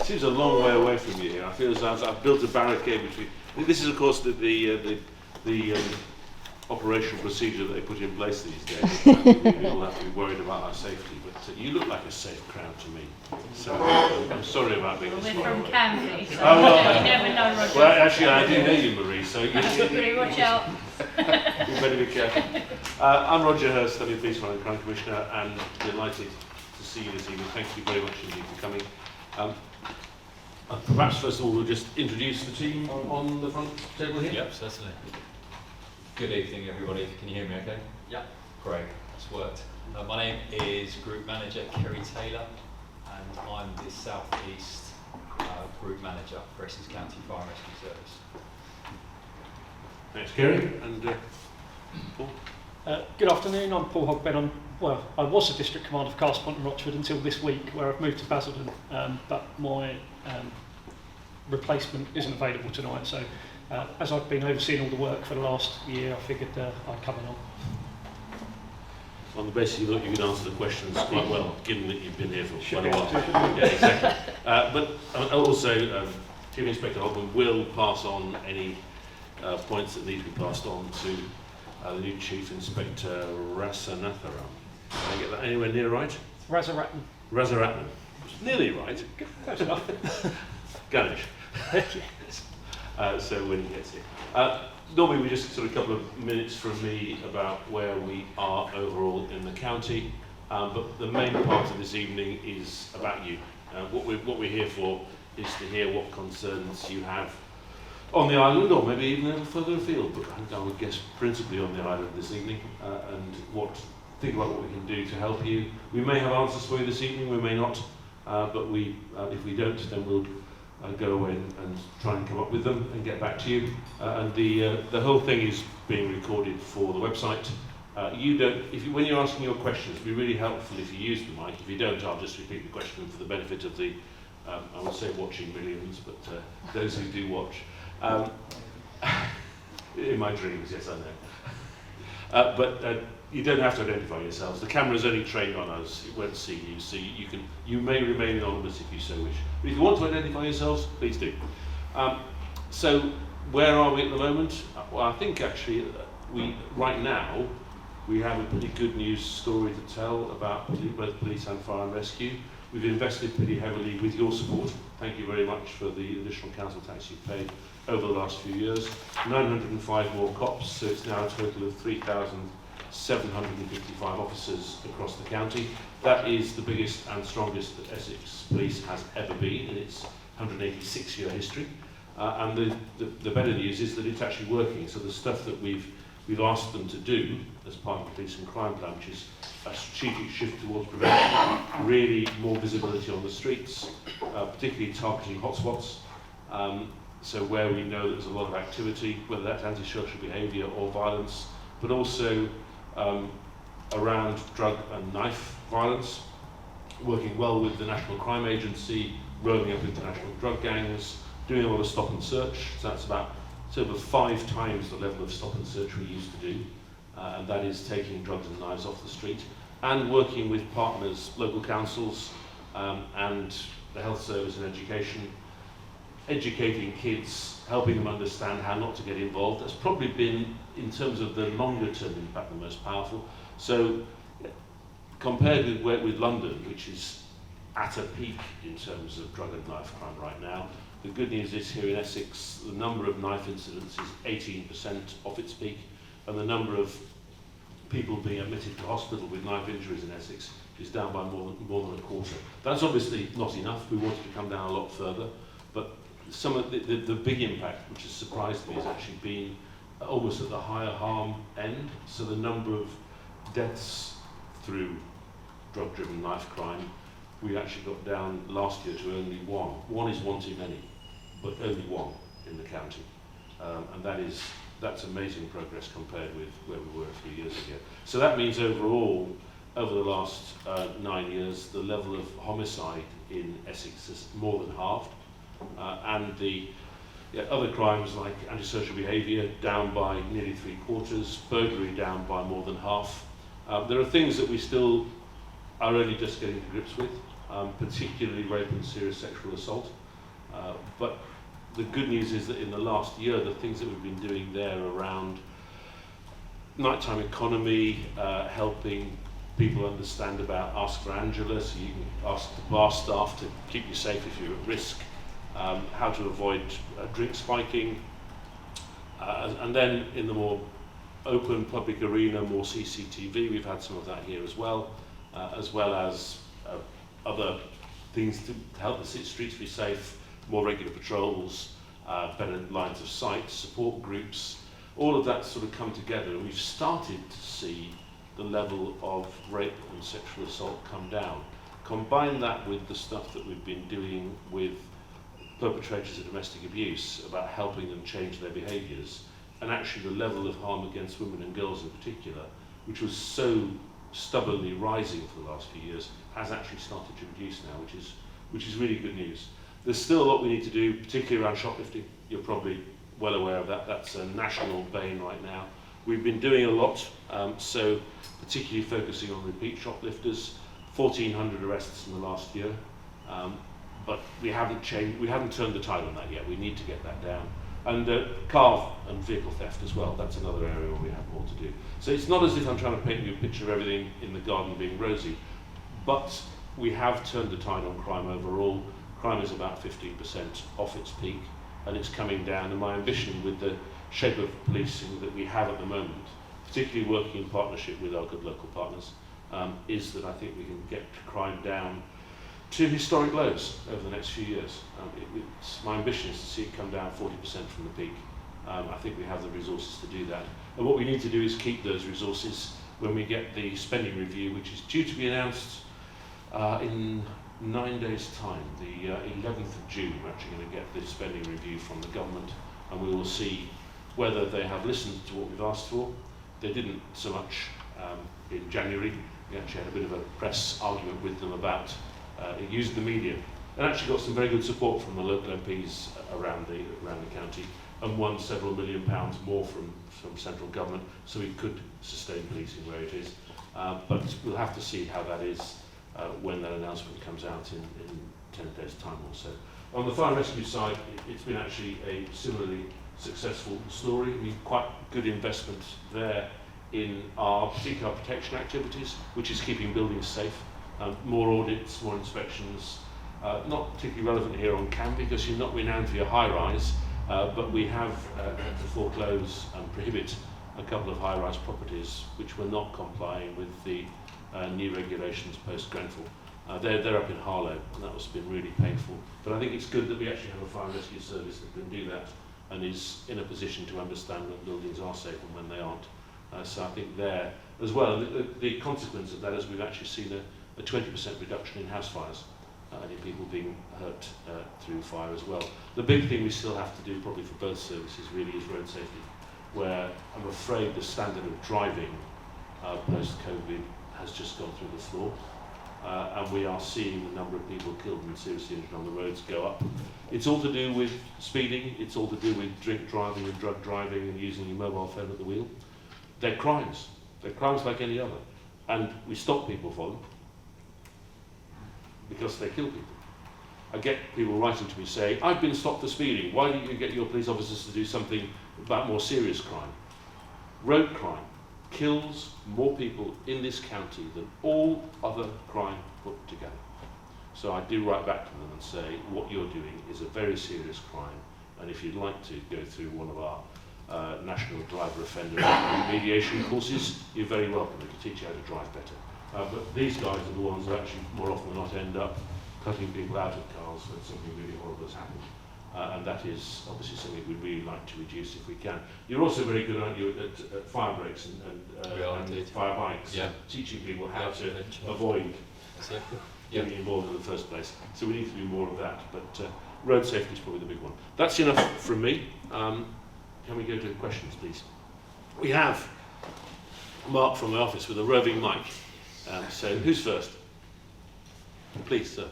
seems a long way away from you here. I feel as I've built a barricade between. This is, of course, the operational procedure that they put in place these days. We all have to be worried about our safety, but you look like a safe crowd to me. So I'm sorry about being this far away. We're from Canvey, so Oh, well, you never know, Roger. Well, actually, I do know you, Marie, so you Watch out. better be careful. I'm Roger Hurst, I'm your Police Fire and Crime Commissioner, and delighted to see you this evening. Thank you very much indeed for coming. Perhaps first of all, we'll just introduce the team on the front table here. Yep, certainly. Good evening, everybody. Can you hear me okay? Yep. Great, that's worked. My name is Group Manager Kerry Taylor, and I'm the South East Group Manager for Essex County Fire and Rescue Service. Thanks, Kerry. And Paul? Good afternoon, I'm Paul Hogben. I was the District Commander for Castle Point and Rochford until this week, where I've moved to Basildon, but my replacement isn't available tonight, so as I've been overseeing all the work for the last year, I figured I'd come along. On the basis you thought you could answer the questions quite well, given that you've been here for quite a while. Yeah, exactly. But also, Chief Inspector Hogben will pass on any points that need to be passed on to the new Chief Inspector Rasanatharam. Did I get that anywhere near right? Razaratnam. Razaratnam. Nearly right. Close enough. Ganesh. So when he gets here. Normally we just sort of a couple of minutes from me about where we are overall in the county, but the main part of this evening is about you. What we're here for is to hear what concerns you have on the island, or maybe even a little further afield, but I would guess principally on the island this evening, and think about what we can do to help you. We may have answers for you this evening, we may not, but if we don't, then we'll go away and try and come up with them and get back to you. And the whole thing is being recorded for the website. When you're asking your questions, it'd be really helpful if you use the mic. If you don't, I'll just repeat the question for the benefit of the, I would say watching millions, but those who do watch. In my dreams, yes, I know. But you don't have to identify yourselves. The camera's only trained on us, it won't see you, so you may remain anonymous if you so wish. But if you want to identify yourselves, please do. So where are we at the moment? Well, I think actually right now we have a pretty good news story to tell about both police and fire and rescue. We've invested pretty heavily with your support. Thank you very much for the additional council tax you've paid over the last few years. 905 more cops, so it's now a total of 3,755 officers across the county. That is the biggest and strongest that Essex Police has ever been in its 186-year history. And the better news is that it's actually working. So the stuff that we've asked them to do as part of the police and crime plan, which is a strategic shift towards prevention, really more visibility on the streets, particularly targeting hotspots. So where we know there's a lot of activity, whether that's antisocial behaviour or violence, but also around drug and knife violence, working well with the National Crime Agency, rolling up international drug gangs, doing a lot of stop and search. So that's about over 5 times the level of stop and search we used to do, and that is taking drugs and knives off the street, and working with partners, local councils, and the health service and education, educating kids, helping them understand how not to get involved. That's probably been, in terms of the longer term impact, the most powerful. So compared with London, which is at a peak in terms of drug and knife crime right now, the good news is here in Essex, the number of knife incidents is 18% off its peak, and the number of people being admitted to hospital with knife injuries in Essex is down by more than a quarter. That's obviously not enough. We want it to come down a lot further, but some of the big impact, which has surprised me, has actually been almost at the higher harm end. So the number of deaths through drug-driven knife crime, we actually got down last year to only 1. 1 is one too many, but only 1 in the county. And that's amazing progress compared with where we were a few years ago. So that means overall, over the last 9 years, the level of homicide in Essex has more than halved. And the other crimes like antisocial behaviour down by nearly 3/4, burglary down by more than half. There are things that we still are only just getting to grips with, particularly rape and serious sexual assault. But the good news is that in the last year, the things that we've been doing there around nighttime economy, helping people understand about Ask for Angela, so you can ask the bar staff to keep you safe if you're at risk, how to avoid drink spiking, and then in the more open public arena, more CCTV, we've had some of that here as well as other things to help the streets be safe, more regular patrols, better lines of sight, support groups, all of that sort of come together, and we've started to see the level of rape and sexual assault come down. Combine that with the stuff that we've been doing with perpetrators of domestic abuse, about helping them change their behaviours, and actually the level of harm against women and girls in particular, which was so stubbornly rising for the last few years, has actually started to reduce now, which is really good news. There's still a lot we need to do, particularly around shoplifting. You're probably well aware of that. That's a national bane right now. We've been doing a lot, so particularly focusing on repeat shoplifters, 1,400 arrests in the last year, but we haven't turned the tide on that yet. We need to get that down. And car and vehicle theft as well, that's another area where we have more to do. So it's not as if I'm trying to paint you a picture of everything in the garden being rosy, but we have turned the tide on crime overall. Crime is about 15% off its peak, and it's coming down, and my ambition with the shape of policing that we have at the moment, particularly working in partnership with our good local partners, is that I think we can get crime down to historic lows over the next few years. My ambition is to see it come down 40% from the peak. I think we have the resources to do that. And what we need to do is keep those resources when we get the spending review, which is due to be announced in 9 days' time. The 11th of June, we're actually going to get this spending review from the government, and we will see whether they have listened to what we've asked for. They didn't so much in January. We actually had a bit of a press argument with them about using the media, and actually got some very good support from the local MPs around the county, and won several £1 million more from central government, so we could sustain policing where it is. But we'll have to see how that is when that announcement comes out in 10 days' time or so. On the fire and rescue side, it's been actually a similarly successful story. I mean, quite good investment there in our particularly our protection activities, which is keeping buildings safe. More audits, more inspections. Not particularly relevant here on Canvey because you're not renowned for your high-rise, but we have had to foreclose and prohibit a couple of high-rise properties which were not complying with the new regulations post-Grenfell. They're up in Harlow, and that has been really painful. But I think it's good that we actually have a fire and rescue service that can do that and is in a position to understand when buildings are safe and when they aren't. So I think there as well, the consequence of that is we've actually seen a 20% reduction in house fires and in people being hurt through fire as well. The big thing we still have to do probably for both services really is road safety, where I'm afraid the standard of driving post-COVID has just gone through the floor. And we are seeing the number of people killed and seriously injured on the roads go up. It's all to do with speeding, it's all to do with drink driving and drug driving and using your mobile phone at the wheel. They're crimes like any other. And we stop people for them because they kill people. I get people writing to me saying, I've been stopped for speeding, why don't you get your police officers to do something about more serious crime? Road crime kills more people in this county than all other crime put together. So I do write back to them and say, what you're doing is a very serious crime, and if you'd like to go through one of our national driver offender remediation courses, you're very welcome. We can teach you how to drive better. But these guys are the ones who actually more often than not end up cutting people out of cars when something really horrible has happened. And that is obviously something we'd really like to reduce if we can. You're also very good, aren't you, at fire breaks and fire bikes, teaching people how to avoid getting involved in the first place. So we need to do more of that, but road safety is probably the big one. That's enough from me. Can we go to questions, please? We have Mark from the office with a roving mic. So who's first? Please, sir.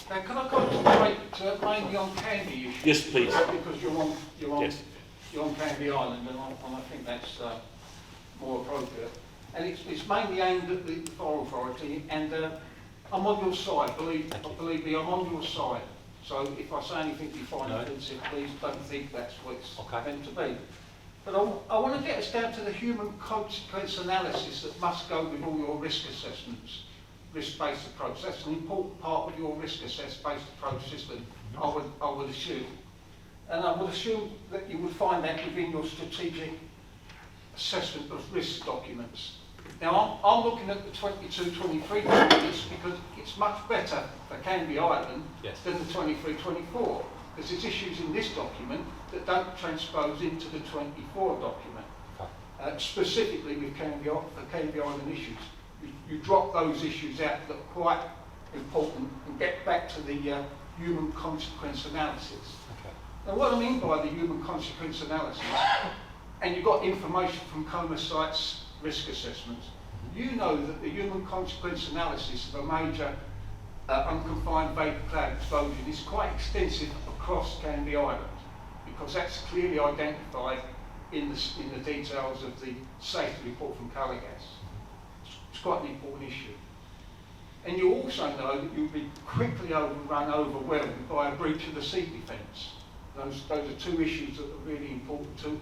Can I concentrate mainly on Canvey issues? Yes, please. Because you're on Canvey Island, and I think that's more appropriate. And it's mainly aimed at the Fire Authority, and I'm on your side, believe me, I'm on your side. So if I say anything you find offensive, please don't think that's what it's meant to be. But I want to get us down to the human consequence analysis that must go with all your risk assessments, risk-based approach. That's an important part of your risk assess-based approach system, I would assume. And I would assume that you would find that within your strategic assessment of risk documents. Now, I'm looking at the 22-23 documents because it's much better for Canvey Island than the 23-24, because there's issues in this document that don't transpose into the 24 document, specifically with Canvey Island issues. You drop those issues out that are quite important and get back to the human consequence analysis. Now, what I mean by the human consequence analysis, and you've got information from Coma Site's risk assessments, you know that the human consequence analysis of a major unconfined vapor cloud explosion is quite extensive across Canvey Island, because that's clearly identified in the details of the safety report from Colour Gas. It's quite an important issue. And you also know that you'll be quickly overwhelmed by a breach of the sea defence. Those are two issues that are really important too.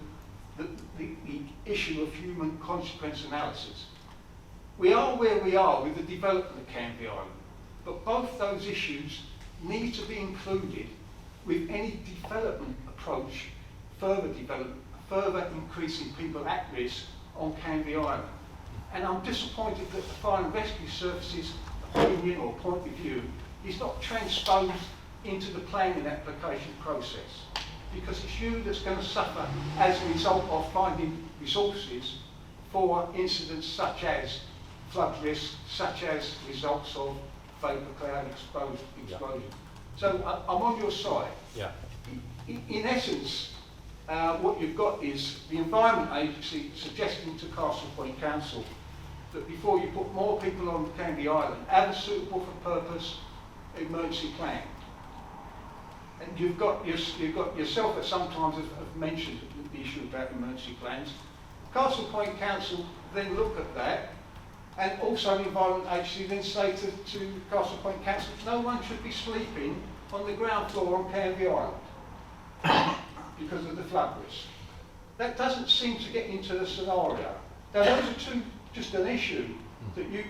The issue of human consequence analysis. We are where we are with the development of Canvey Island, but both those issues need to be included with any development approach, further increasing people at risk on Canvey Island. And I'm disappointed that the Fire and Rescue Service's opinion or point of view is not transposed into the planning application process, because it's you that's going to suffer as a result of finding resources for incidents such as flood risk, such as results of vapour cloud explosion. So I'm on your side. Yeah. In essence, what you've got is the Environment Agency suggesting to Castle Point Council that before you put more people on Canvey Island, have a suitable for purpose emergency plan. And you've got yourself at sometimes have mentioned the issue about emergency plans. Castle Point Council then look at that, and also the Environment Agency then say to Castle Point Council, no one should be sleeping on the ground floor on Canvey Island because of the flood risk. That doesn't seem to get into the scenario. Now those are just an issue that you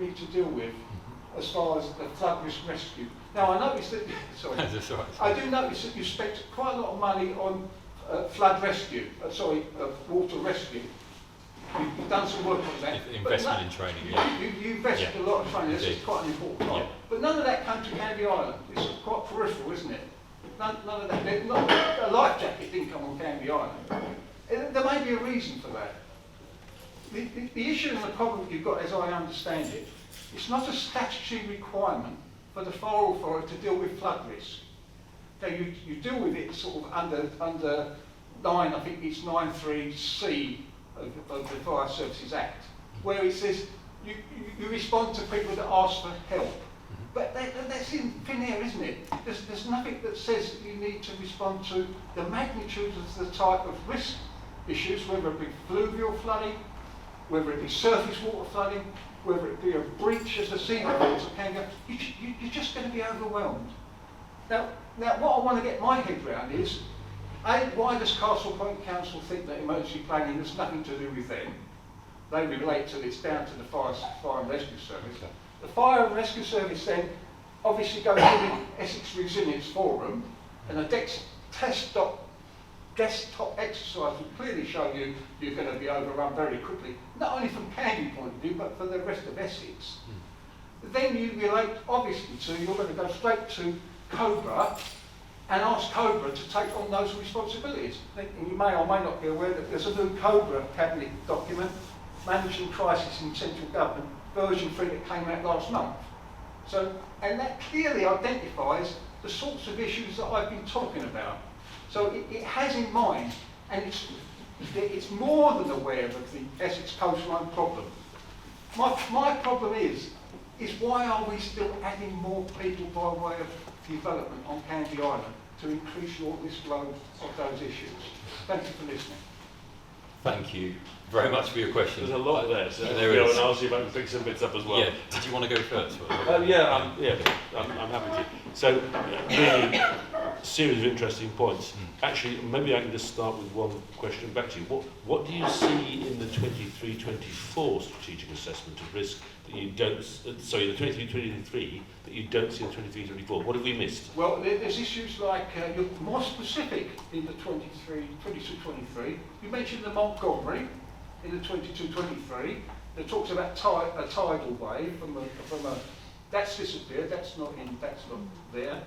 need to deal with as far as the flood risk rescue. Now I noticed that, sorry, I do notice that you spent quite a lot of money on flood rescue, water rescue. You've done some work on that. Investment in training, yeah. You invested a lot of training, this is quite an important part. Yeah. But none of that came to Canvey Island. It's quite peripheral, isn't it? None of that. A life jacket didn't come on Canvey Island. There may be a reason for that. The issue and the problem you've got, as I understand it, it's not a statutory requirement for the Fire Authority to deal with flood risk. Now you deal with it sort of under 9, I think it's 9.3c of the Fire Services Act, where it says you respond to people that ask for help. But that's in thin air, isn't it? There's nothing that says that you need to respond to the magnitude of the type of risk issues, whether it be fluvial flooding, whether it be surface water flooding, whether it be a breach of the sea levels, you're just going to be overwhelmed. Now what I want to get my head around is, why does Castle Point Council think that emergency planning has nothing to do with them? They relate to it's down to the Fire and Rescue Service. The Fire and Rescue Service then obviously goes to the Essex Resilience Forum, and a desktop exercise will clearly show you you're going to be overrun very quickly, not only from Canvey point of view, but for the rest of Essex. Then you relate obviously to, you're going to go straight to Cobra and ask Cobra to take on those responsibilities. And you may or may not be aware that there's a new Cobra cabinet document, Managing Crisis in Central Government, version 3 that came out last month. And that clearly identifies the sorts of issues that I've been talking about. So it has in mind, and it's more than aware of the Essex coastline problem. My problem is why are we still adding more people by way of development on Canvey Island to increase your risk load of those issues? Thank you for listening. Thank you very much for your question. There's a lot there, so There go is. and I'll see if I can pick some bits up as well. Yeah. Did you want to go first? I'm happy to. So, really, series of interesting points. Actually, maybe I can just start with one question back to you. What do you see in the 23-24 strategic assessment of risk that you don't, sorry, the 23-23 that you don't see in the 23-24? What have we missed? Well, there's issues like, you're more specific in the 22-23. You mentioned the Montgomery in the 22-23. That talks about a tidal wave from a that's disappeared. That's not there.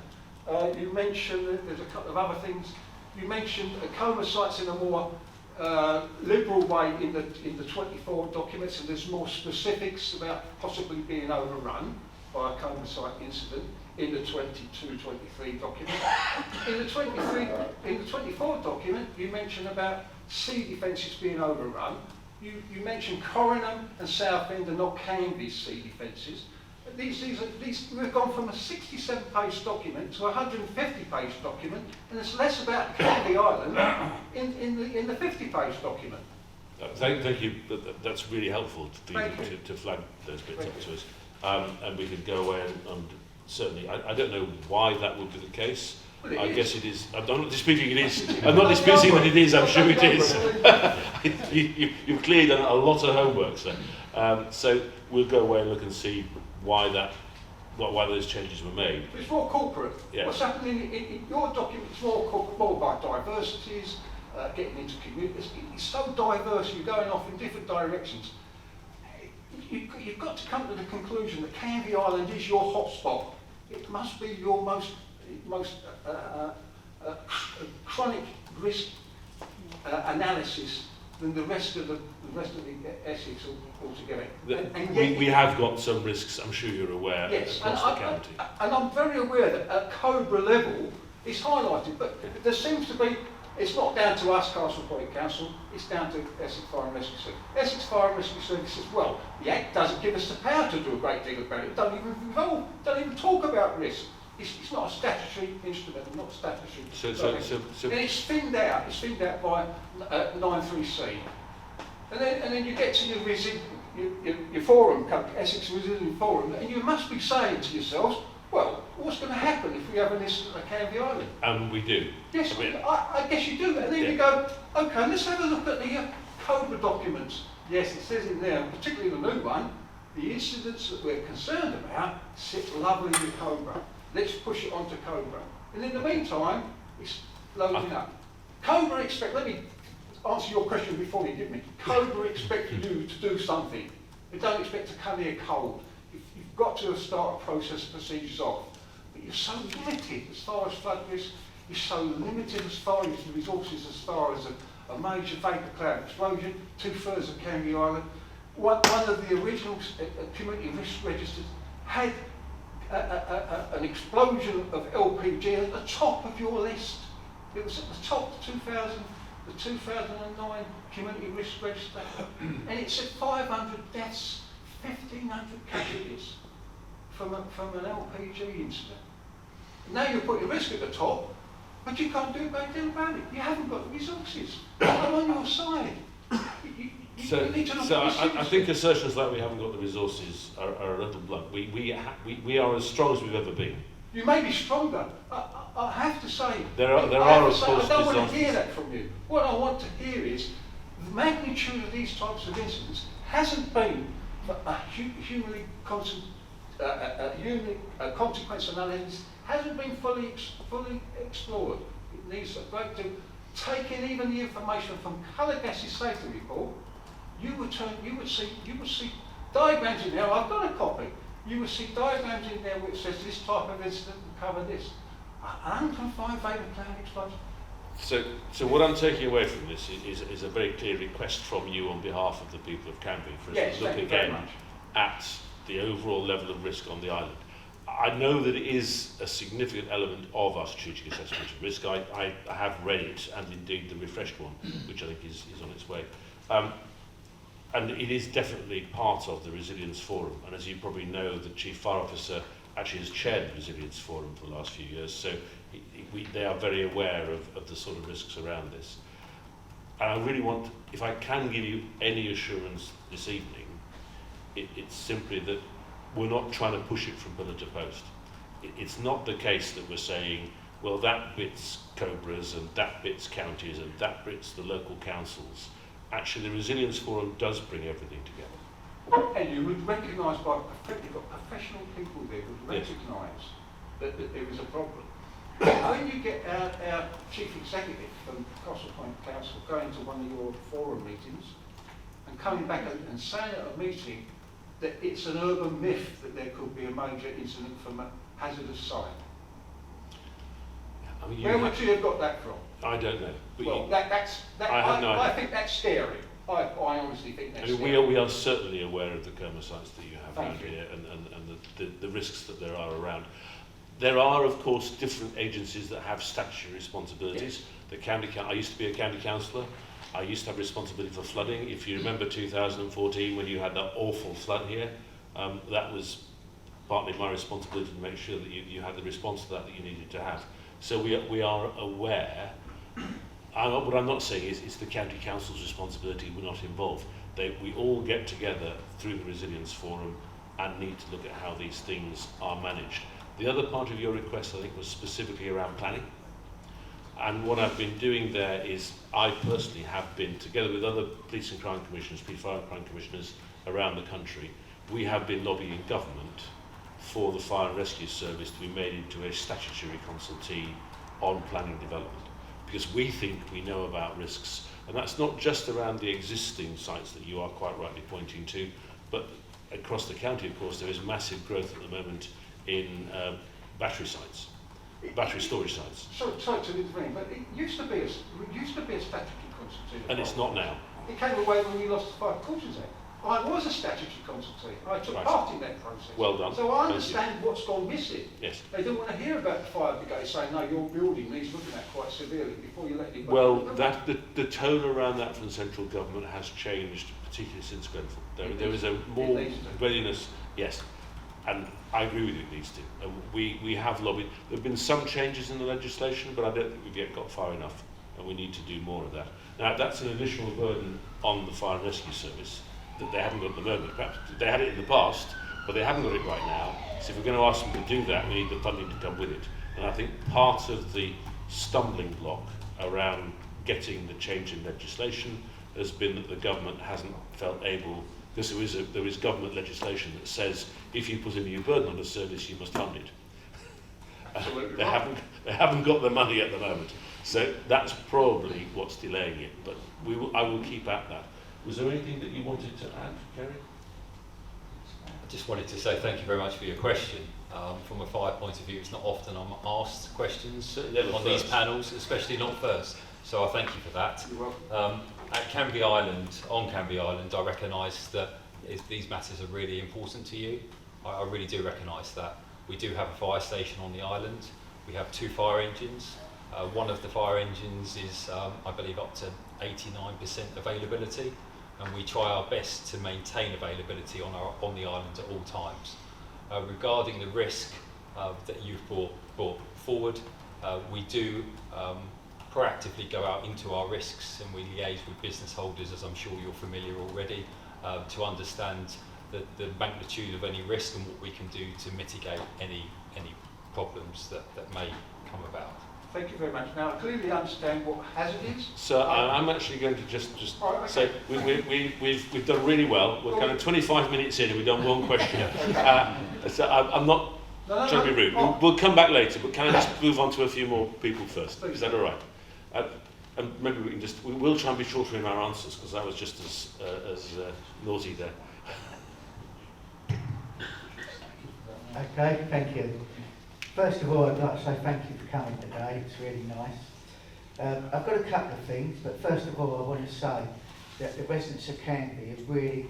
You mentioned that there's a couple of other things. You mentioned coma sites in a more liberal way in the 24 documents, and there's more specifics about possibly being overrun by a coma site incident in the 22-23 document. In the 24 document, you mentioned about sea defences being overrun. You mentioned Corringham and Southend are not Canvey sea defences. We've gone from a 67-page document to a 150-page document, and there's less about Canvey Island in the 50-page document. Thank you. That's really helpful to flag those bits up to us. And we could go away and certainly, I don't know why that would be the case. Well, I guess it is. I'm not disputing it is. I'm not disputing that it is. I'm sure it is. You've clearly done a lot of homework, sir. So we'll go away and look and see why those changes were made. It's more corporate. Yeah. What's happening in your document is more corporate, more about diversities, getting into communities. It's so diverse. You're going off in different directions. You've got to come to the conclusion that Canvey Island is your hotspot. It must be your most chronic risk analysis than the rest of the Essex altogether. We have got some risks. I'm sure you're aware across the county. And I'm very aware that at COBRA level it's highlighted, but there seems to be. It's not down to us, Castle Point Council, it's down to Essex Fire and Rescue Service. Essex Fire and Rescue Service says, well, the Act doesn't give us the power to do a great deal about it. Don't even talk about risk. It's not a statutory instrument, not statutory. So and it's thinned out by 93C. And then you get to your forum, Essex Resilient Forum, and you must be saying to yourselves, well, what's going to happen if we have an incident at Canvey Island? And we do. Yes, I guess you do. And then you go, okay, let's have a look at the COBRA documents. Yes, it says in there, particularly the new one, the incidents that we're concerned about sit lovely with COBRA. Let's push it onto COBRA. And in the meantime, it's loading up. COBRA let me answer your question before you give me. COBRA expect you to do something. They don't expect to come here cold. You've got to start a process of procedures off. But you're so limited as far as flood risk, you're so limited as far as the resources, as far as a major vapour cloud explosion, 2/3 of Canvey Island. One of the original community risk registers had an explosion of LPG at the top of your list. It was at the top, the 2009 community risk register, and it said 500 deaths, 1,500 casualties from an LPG incident. Now you're putting risk at the top, but you can't do a great deal about it. You haven't got the resources. I'm on your side. You need to look at I think assertions like we haven't got the resources are a little blunt. We are as strong as we've ever been. You may be stronger. I have to say. There are of course I don't want to disasters. hear that from you. What I want to hear is the magnitude of these types of incidents hasn't been a humanly consequence analysis hasn't been fully explored. It needs a great deal. Taking even the information from Colour Gases Safety Report, you would see diagrams in there. I've got a copy. You would see diagrams in there which says this type of incident will cover this. 105 vapour cloud explosion. So what I'm taking away from this is a very clear request from you on behalf of the people of Canvey for us to look again at the overall level of risk on the island. I know that it is a significant element of our strategic assessment of risk. I have read it, and indeed the refreshed one, which I think is on its way. And it is definitely part of the Resilience Forum. And as you probably know, the Chief Fire Officer actually has chaired the Resilience Forum for the last few years, so they are very aware of the sort of risks around this. And I really want, if I can give you any assurance this evening, it's simply that we're not trying to push it from pillar to post. It's not the case that we're saying, well, that bit's Cobras and that bit's counties and that bit's the local councils. Actually, the Resilience Forum does bring everything together. And you would recognise you've got professional people there who would recognise that there is a problem. When you get our chief executive from Castle Point Council going to one of your forum meetings and coming back and saying at a meeting that it's an urban myth that there could be a major incident from a hazardous site. I mean, Where would you have got that from? I don't know. But Well, I think that's scary. I honestly think that's scary. we are certainly aware of the coma sites that you have Thank around you. here and the risks that there are around. There are, of course, different agencies that have statutory responsibilities. The county, I used to be a county councillor. I used to have responsibility for flooding. If you remember 2014 when you had that awful flood here, that was partly my responsibility to make sure that you had the response to that you needed to have. So we are aware. What I'm not saying is it's the county council's responsibility, we're not involved. We all get together through the Resilience Forum and need to look at how these things are managed. The other part of your request, I think, was specifically around planning. And what I've been doing there is, I personally have been, together with other police and crime commissioners, police fire and crime commissioners around the country, we have been lobbying government for the Fire and Rescue Service to be made into a statutory consultee on planning development. Because we think we know about risks, and that's not just around the existing sites that you are quite rightly pointing to, but across the county, of course, there is massive growth at the moment in battery sites, battery storage sites. Sorry to intervene, but it used to be a statutory consultee. And it's not now. It came away when we lost the Five Cautions Act. I was a statutory consultee. I took Right. part in that process. Well done. So I Thank understand what's gone missing. Yes. They don't want to hear about the fire brigade saying, no, your building needs looking at quite severely before you let it go. Well, the tone around that from the central government has changed, particularly since Grenfell. There is a more needs to. readiness, yes, and I agree with you, it needs to. We have lobbied. There have been some changes in the legislation, but I don't think we've yet got far enough, and we need to do more of that. Now, that's an additional burden on the Fire and Rescue Service that they haven't got at the moment. Perhaps they had it in the past, but they haven't got it right now. So if we're going to ask them to do that, we need the funding to come with it. And I think part of the stumbling block around getting the change in legislation has been that the government hasn't felt able, because there is government legislation that says if you put a new burden on a service, you must fund it. They haven't got the money at the moment. So that's probably what's delaying it. But I will keep at that. Was there anything that you wanted to add, Kerry? I just wanted to say thank you very much for your question. From a fire point of view, it's not often I'm asked questions on these panels, especially not first. So I thank you for that. You're welcome. At Canvey Island, on Canvey Island, I recognise that these matters are really important to you. I really do recognise that. We do have a fire station on the island. We have 2 fire engines. One of the fire engines is, I believe, up to 89% availability, and we try our best to maintain availability on the island at all times. Regarding the risk that you've brought forward, we do proactively go out into our risks, and we liaise with business holders, as I'm sure you're familiar already, to understand the magnitude of any risk and what we can do to mitigate any problems that may come about. Thank you very much. Now, I clearly understand what hazard is. So I'm actually going to just All right, say okay. we've done really well. We're kind of 25 minutes in and we've done one question. So I'm not trying to be rude. We'll come back later, but can I just move on to a few more people first? Is that all right? And maybe we can we will try and be shorter in our answers, because I was just as naughty there. Okay, thank you. First of all, I'd like to say thank you for coming today. It's really nice. I've got a couple of things, but first of all, I want to say that the residents of Canvey are really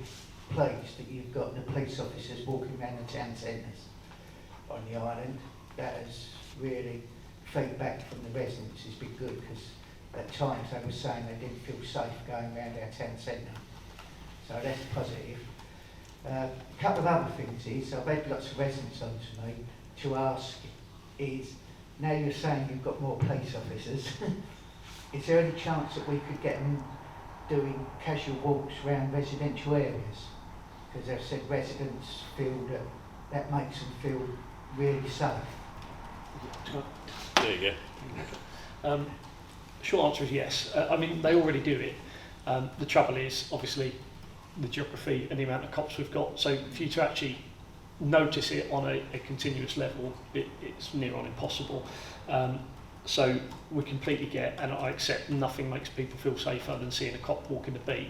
pleased that you've got the police officers walking around the town centres on the island. That has really, feedback from the residents has been good, because at times they were saying they didn't feel safe going around our town centre. So that's positive. A couple of other things is, I've had lots of residents on to me to ask is, now you're saying you've got more police officers, is there any chance that we could get them doing casual walks around residential areas, because they've said residents feel that makes them feel really safe. There you go. Short answer is yes. I mean, they already do it. The trouble is, obviously, the geography and the amount of cops we've got. So for you to actually notice it on a continuous level, it's near on impossible. So we completely get, and I accept, nothing makes people feel safer than seeing a cop walking the beat.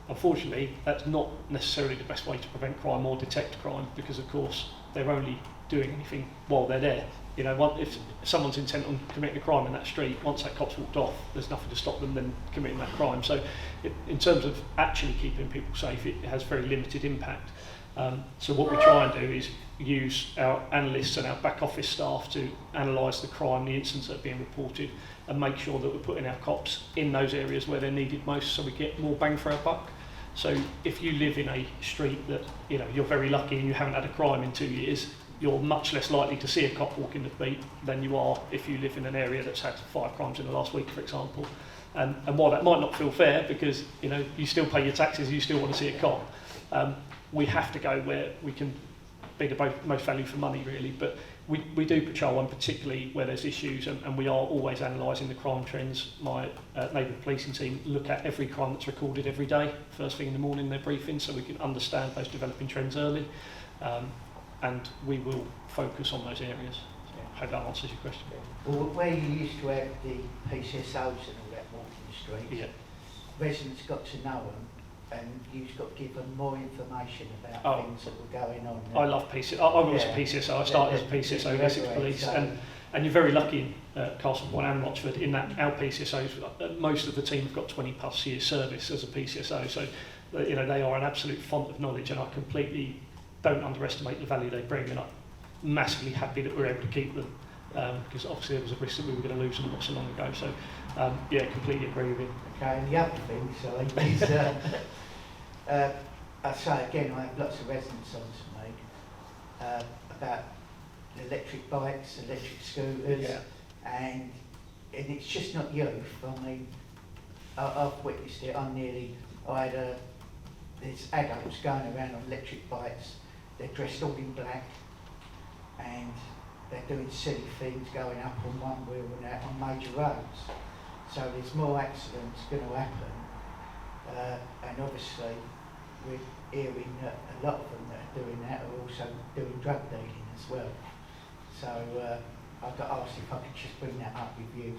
Unfortunately, that's not necessarily the best way to prevent crime or detect crime, because of course they're only doing anything while they're there. You know, if someone's intent on committing a crime in that street, once that cop's walked off, there's nothing to stop them then committing that crime. So in terms of actually keeping people safe, it has very limited impact. So what we try and do is use our analysts and our back office staff to analyse the crime, the incidents that are being reported, and make sure that we're putting our cops in those areas where they're needed most, so we get more bang for our buck. So if you live in a street that, you know, you're very lucky and you haven't had a crime in 2 years, you're much less likely to see a cop walking the beat than you are if you live in an area that's had 5 crimes in the last week, for example. And while that might not feel fair, because, you know, you still pay your taxes, you still want to see a cop, we have to go where we can be the most value for money, really. But we do patrol, and particularly where there's issues, and we are always analysing the crime trends. My neighbourhood policing team look at every crime that's recorded every day, first thing in the morning, their briefing, so we can understand those developing trends early. And we will focus on those areas. So I hope that answers your question. Well, where you used to have the PCSOs and all that walking the streets, Yeah. residents got to know them, and you've got to give them more information about things that were going on. I love PCSO. I was a PCSO. I started as a PCSO in Essex Police, and you're very lucky in Castlebourne and Rochford in that our PCSOs, most of the team have got 20+ years service as a PCSO, so you know, they are an absolute font of knowledge, and I completely don't underestimate the value they bring, and I'm massively happy that we're able to keep them, because obviously there was a risk that we were going to lose them not so long ago. So yeah, completely agree with you. Okay, and the other thing, is I say again, I have lots of residents on to me about electric bikes, electric scooters, and it's just not youth. I mean, I've witnessed it. There's adults going around on electric bikes. They're dressed all in black, and they're doing silly things, going up on one wheel and out on major roads. So there's more accidents going to happen, and obviously we're hearing that a lot of them that are doing that are also doing drug dealing as well. So I got asked if I could just bring that up with you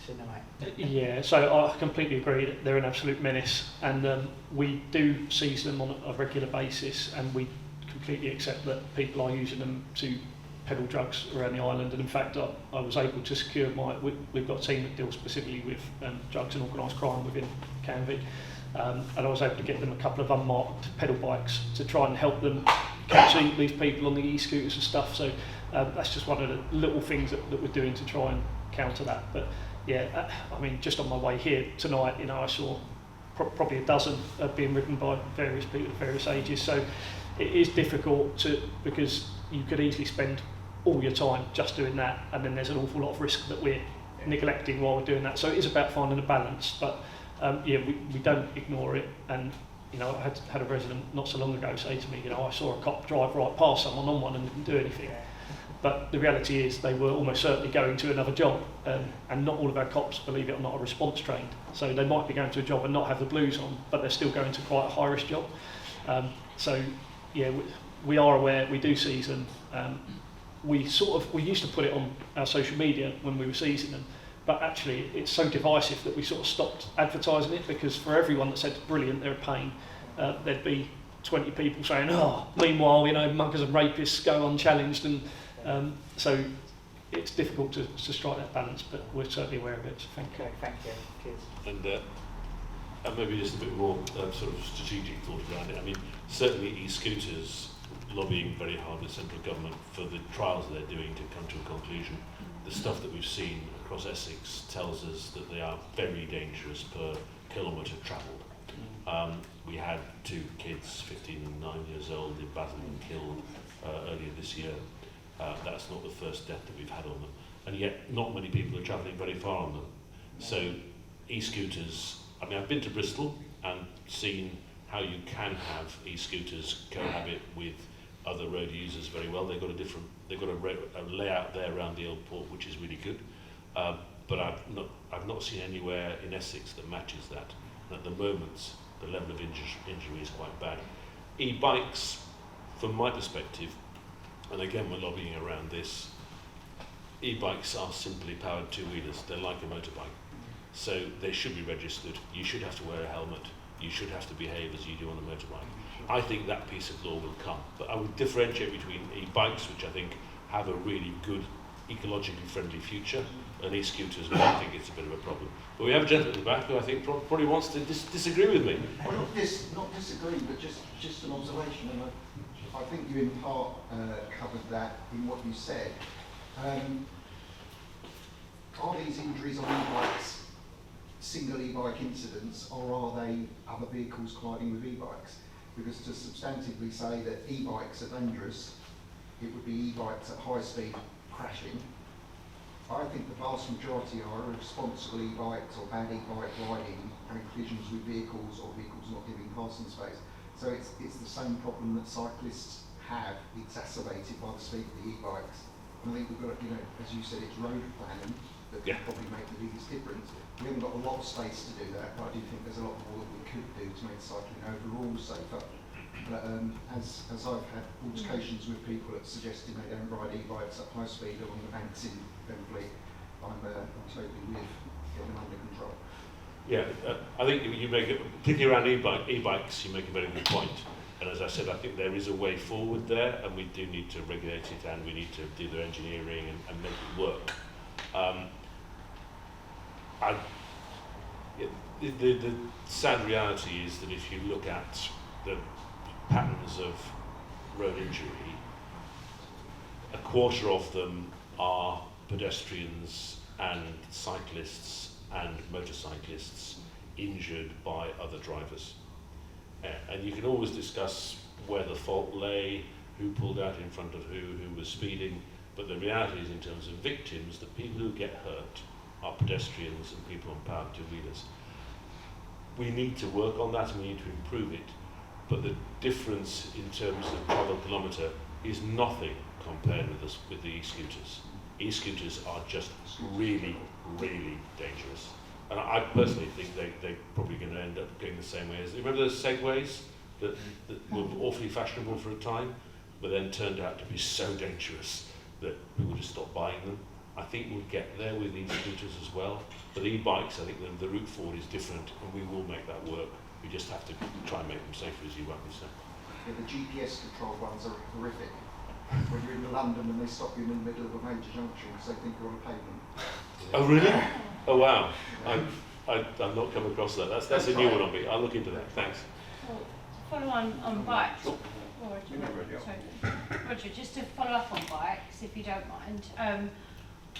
tonight. Yeah, so I completely agree that they're an absolute menace, and we do seize them on a regular basis, and we completely accept that people are using them to peddle drugs around the island. And in fact, I was able to secure we've got a team that deals specifically with drugs and organised crime within Canvey, and I was able to get them a couple of unmarked pedal bikes to try and help them catch these people on the e-scooters and stuff. So that's just one of the little things that we're doing to try and counter that. But yeah, I mean, just on my way here tonight, you know, I saw probably a dozen being ridden by various people at various ages. So it is difficult because you could easily spend all your time just doing that, and then there's an awful lot of risk that we're neglecting while we're doing that. So it is about finding a balance, but yeah, we don't ignore it. And you know, I had a resident not so long ago say to me, you know, I saw a cop drive right past someone on one and didn't do anything. But the reality is they were almost certainly going to another job, and not all of our cops, believe it or not, are response trained. So they might be going to a job and not have the blues on, but they're still going to quite a high risk job. So yeah, we are aware, we do seize them. We used to put it on our social media when we were seizing them, but actually it's so divisive that we sort of stopped advertising it, because for everyone that said brilliant, they're a pain, there'd be 20 people saying, oh, meanwhile, you know, muggers and rapists go unchallenged, and so it's difficult to strike that balance, but we're certainly aware of it, so thank you. Okay, thank you. Cheers. And maybe just a bit more sort of strategic thought around it. I mean, certainly e-scooters lobbying very hard with central government for the trials they're doing to come to a conclusion. The stuff that we've seen across Essex tells us that they are very dangerous per kilometre travelled. We had 2 kids, 15 and 9 years old, in Basildon killed earlier this year. That's not the first death that we've had on them. And yet not many people are travelling very far on them. So e-scooters I mean, I've been to Bristol and seen how you can have e-scooters cohabit with other road users very well. They've got a layout there around the old port which is really good, but I've not seen anywhere in Essex that matches that. And at the moment, the level of injury is quite bad. E-bikes, from my perspective, and again we're lobbying around this, e-bikes are simply powered two-wheelers. They're like a motorbike. So they should be registered. You should have to wear a helmet. You should have to behave as you do on a motorbike. I think that piece of law will come. But I would differentiate between e-bikes, which I think have a really good, ecologically friendly future, and e-scooters, where I think it's a bit of a problem. But we have a gentleman at the back who I think probably wants to disagree with me. Well, not disagree, but just an observation, and I think you in part covered that in what you said. Are these injuries on e-bikes single e-bike incidents, or are they other vehicles colliding with e-bikes? Because to substantively say that e-bikes are dangerous, it would be e-bikes at high speed crashing. I think the vast majority are irresponsible e-bikes or bad e-bike riding, having collisions with vehicles or vehicles not giving passing space. So it's the same problem that cyclists have, exacerbated by the speed of the e-bikes. And I think we've got, as you said, it's road planning that can probably make the biggest difference. We haven't got a lot of space to do that, but I do think there's a lot more that we could do to make cycling overall safer. But as I've had altercations with people that suggesting they don't ride e-bikes at high speed along the banks in Benfleet, I'm totally with getting them under control. Yeah, I think you make it, particularly around e-bikes, you make a very good point. And as I said, I think there is a way forward there, and we do need to regulate it, and we need to do the engineering and make it work. The sad reality is that if you look at the patterns of road injury, a quarter of them are pedestrians and cyclists and motorcyclists injured by other drivers. And you can always discuss where the fault lay, who pulled out in front of who was speeding, but the reality is, in terms of victims, the people who get hurt are pedestrians and people on powered two-wheelers. We need to work on that and we need to improve it, but the difference in terms of travel kilometre is nothing compared with the e-scooters. E-scooters are just really, really dangerous. And I personally think they're probably going to end up going the same way as... Remember those Segways that were awfully fashionable for a time, but then turned out to be so dangerous that people just stopped buying them? I think we'll get there with e-scooters as well. But e-bikes, I think the route forward is different, and we will make that work. We just have to try and make them safer, as you rightly said. Yeah, the GPS controlled ones are horrific. When you're in London and they stop you in the middle of a major junction because they think you're on a pavement. Oh really? Oh wow. I've not come across that. That's a new one on me. I'll look into that. Thanks. Well, to follow on bikes. Roger, just to follow up on bikes, if you don't mind.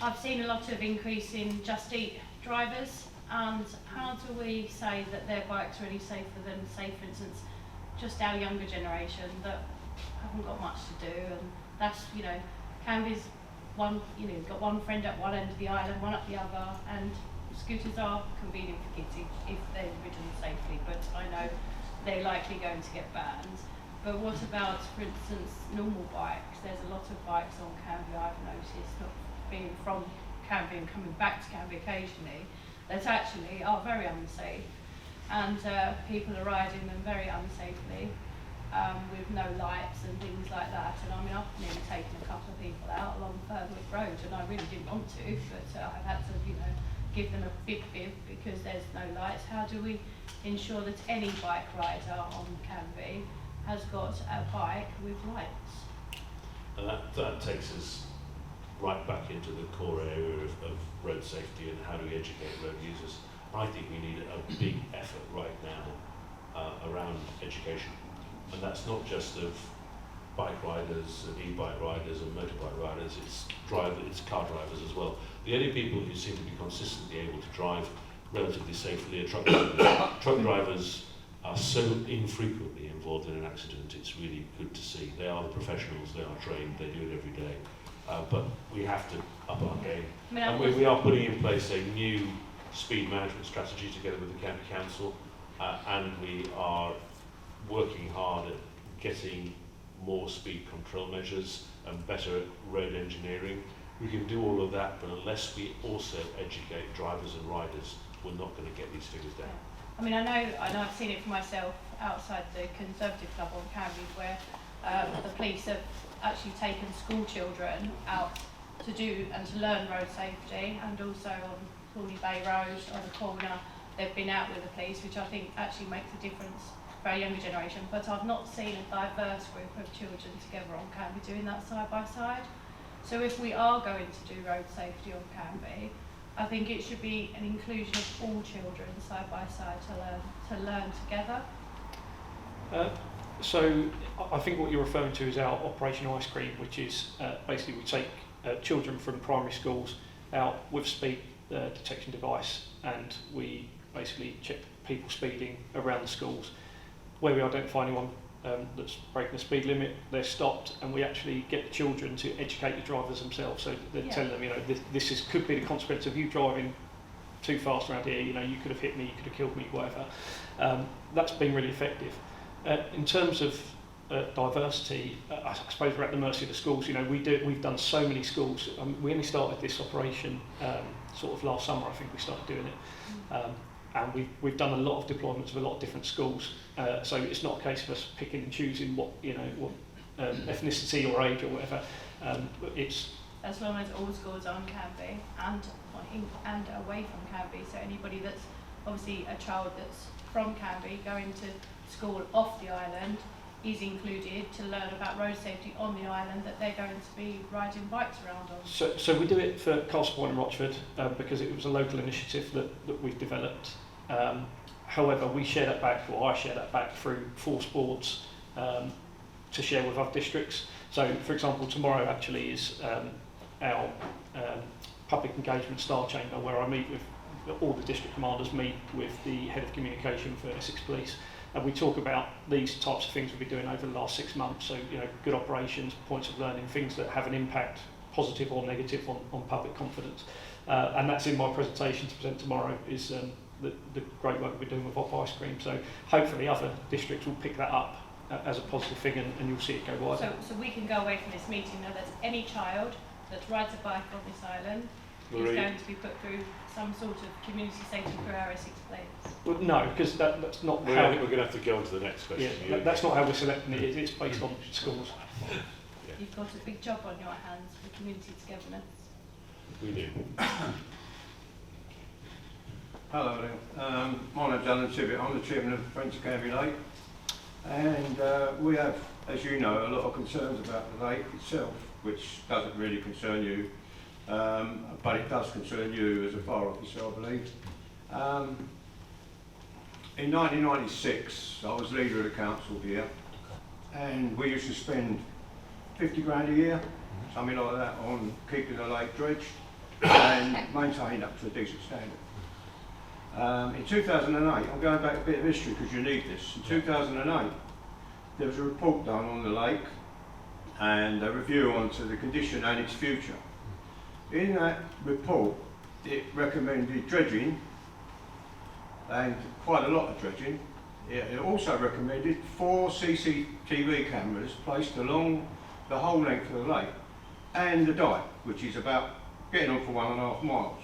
I've seen a lot of increase in Just Eat drivers, and how do we say that their bikes are any safer than, say, for instance, just our younger generation that haven't got much to do, and that's, Canvey's one, got one friend at one end of the island, one at the other, and scooters are convenient for kids if they're ridden safely, but I know they're likely going to get banned. But what about, for instance, normal bikes? There's a lot of bikes on Canvey, I've noticed, not being from Canvey and coming back to Canvey occasionally, that actually are very unsafe, and people are riding them very unsafely with no lights and things like that. And I mean, I've nearly taken a couple of people out along Fernwood Road, and I really didn't want to, but I've had to, give them a big bib because there's no lights. How do we ensure that any bike rider on Canvey has got a bike with lights? And that takes us right back into the core area of road safety and how do we educate road users. I think we need a big effort right now around education. And that's not just of bike riders and e-bike riders and motorbike riders, it's car drivers as well. The only people who seem to be consistently able to drive relatively safely are truck drivers. Truck drivers are so infrequently involved in an accident, it's really good to see. They are the professionals, they are trained, they do it every day. But we have to up our game. And we are putting in place a new speed management strategy together with the County Council, and we are working hard at getting more speed control measures and better road engineering. We can do all of that, but unless we also educate drivers and riders, we're not going to get these figures down. I mean, I know I've seen it for myself outside the Conservative Club on Canvey, where the police have actually taken school children out to do and to learn road safety, and also on Corney Bay Road on the corner they've been out with the police, which I think actually makes a difference for our younger generation. But I've not seen a diverse group of children together on Canvey doing that side by side. So if we are going to do road safety on Canvey, I think it should be an inclusion of all children side by side to learn together. So I think what you're referring to is our Operation Ice Cream, which is basically we take children from primary schools out with speed detection device, and we basically check people speeding around the schools. Where we identify anyone that's breaking the speed limit, they're stopped, and we actually get the children to educate the drivers themselves. So they're telling them, you know, this could be the consequence of you driving too fast around here. You know, you could have hit me, you could have killed me, whatever. That's been really effective. In terms of diversity, I suppose we're at the mercy of the schools. You know, we've done so many schools. We only started this operation sort of last summer. I think we started doing it. And we've done a lot of deployments of a lot of different schools, so it's not a case of us picking and choosing what ethnicity or age or whatever. It's as long as all schools are on Canvey and away from Canvey. So anybody that's obviously a child that's from Canvey going to school off the island is included to learn about road safety on the island that they're going to be riding bikes around on. So we do it for Castle Point and Rochford because it was a local initiative that we've developed. However, we share that back, or I share that back through Force Boards to share with other districts. So, for example, tomorrow actually is our public engagement star chamber, where I meet with all the district commanders, meet with the head of communication for Essex Police, and we talk about these types of things we've been doing over the last 6 months. So, you know, good operations, points of learning, things that have an impact, positive or negative, on public confidence. And that's in my presentation to present tomorrow, is the great work we're doing with Op Ice Cream. So hopefully other districts will pick that up as a positive thing, and you'll see it go wider. So we can go away from this meeting now that any child that rides a bike on this island is going to be put through some sort of community safety through our Essex Police. Well, no, because that's not I how... think we're going to have to go on to the next question. Yeah, that's not how we're selecting it. It's based on schools. Yeah. You've got a big job on your hands for community togetherness. We do. Hello there. My name's Alan Tibbett. I'm the chairman of Friends of Canvey Lake, and we have, as you know, a lot of concerns about the lake itself, which doesn't really concern you, but it does concern you as a fire officer, I believe. In 1996, I was leader of the council here, and we used to spend 50 grand a year, something like that, on keeping the lake dredged and maintained up to a decent standard. In 2008, I'm going back a bit of history because you need this. In 2008, there was a report done on the lake and a review onto the condition and its future. In that report, it recommended dredging, and quite a lot of dredging. It also recommended 4 CCTV cameras placed along the whole length of the lake and the dike, which is about getting on for 1.5 miles.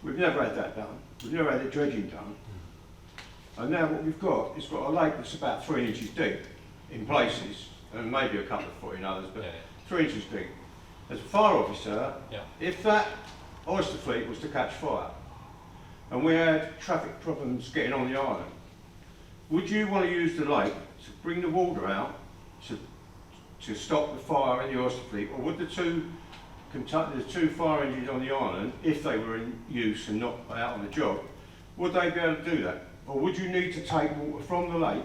We've never had that done. We've never had the dredging done. And now what we've got is got a lake that's about 3 inches deep in places, and maybe a couple of foot in others, but 3 inches deep. As a fire officer, if that oyster fleet was to catch fire, and we had traffic problems getting on the island, would you want to use the lake to bring the water out to stop the fire in the oyster fleet, or would the two fire engines on the island, if they were in use and not out on the job, would they be able to do that? Or would you need to take water from the lake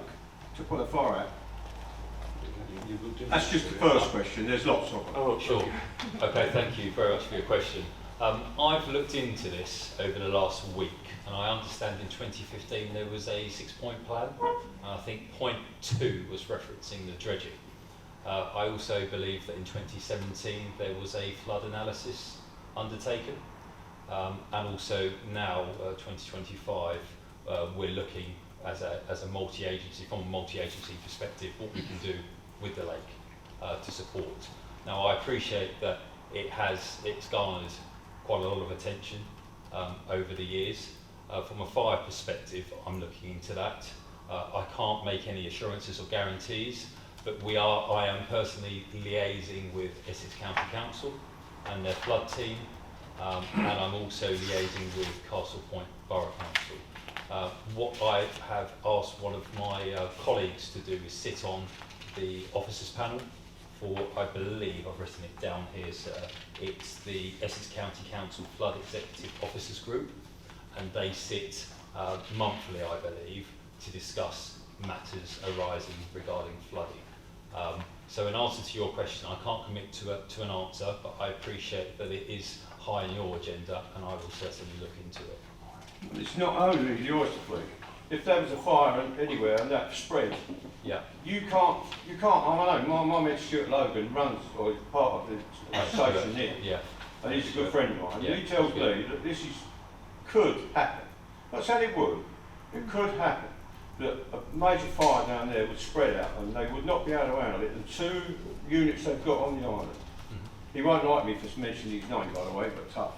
to put a fire out? That's just the first question, there's lots of them. Oh, Sure. Okay, thank you very much for your question. I've looked into this over the last week, and I understand in 2015 there was a 6-point plan, and I think point 2 was referencing the dredging. I also believe that in 2017 there was a flood analysis undertaken. and also now, 2025, we're looking as a multi-agency, from a multi-agency perspective, what we can do with the lake to support. Now, I appreciate that it's garnered quite a lot of attention over the years. From a fire perspective, I'm looking into that. I can't make any assurances or guarantees, but I am personally liaising with Essex County Council and their flood team, and I'm also liaising with Castle Point Borough Council. What I have asked one of my colleagues to do is sit on the officers panel for, I believe, I've written it down here, sir, it's the Essex County Council Flood Executive Officers Group, and they sit monthly, I believe, to discuss matters arising regarding flooding. So in answer to your question, I can't commit to an answer, but I appreciate that it is high on your agenda, and I will certainly look into it. It's not only the oyster fleet. If there was a fire anywhere and that spread, yeah, you can't. I know my mate Stuart Logan runs, or is part of the station here, yeah, and he's a good friend of mine. Yeah, He tells me that this could happen. Not saying it would. It could happen that a major fire down there would spread out, and they would not be able to handle it. The 2 units they've got on the island. He won't like me for mentioning his name, by the way, but tough.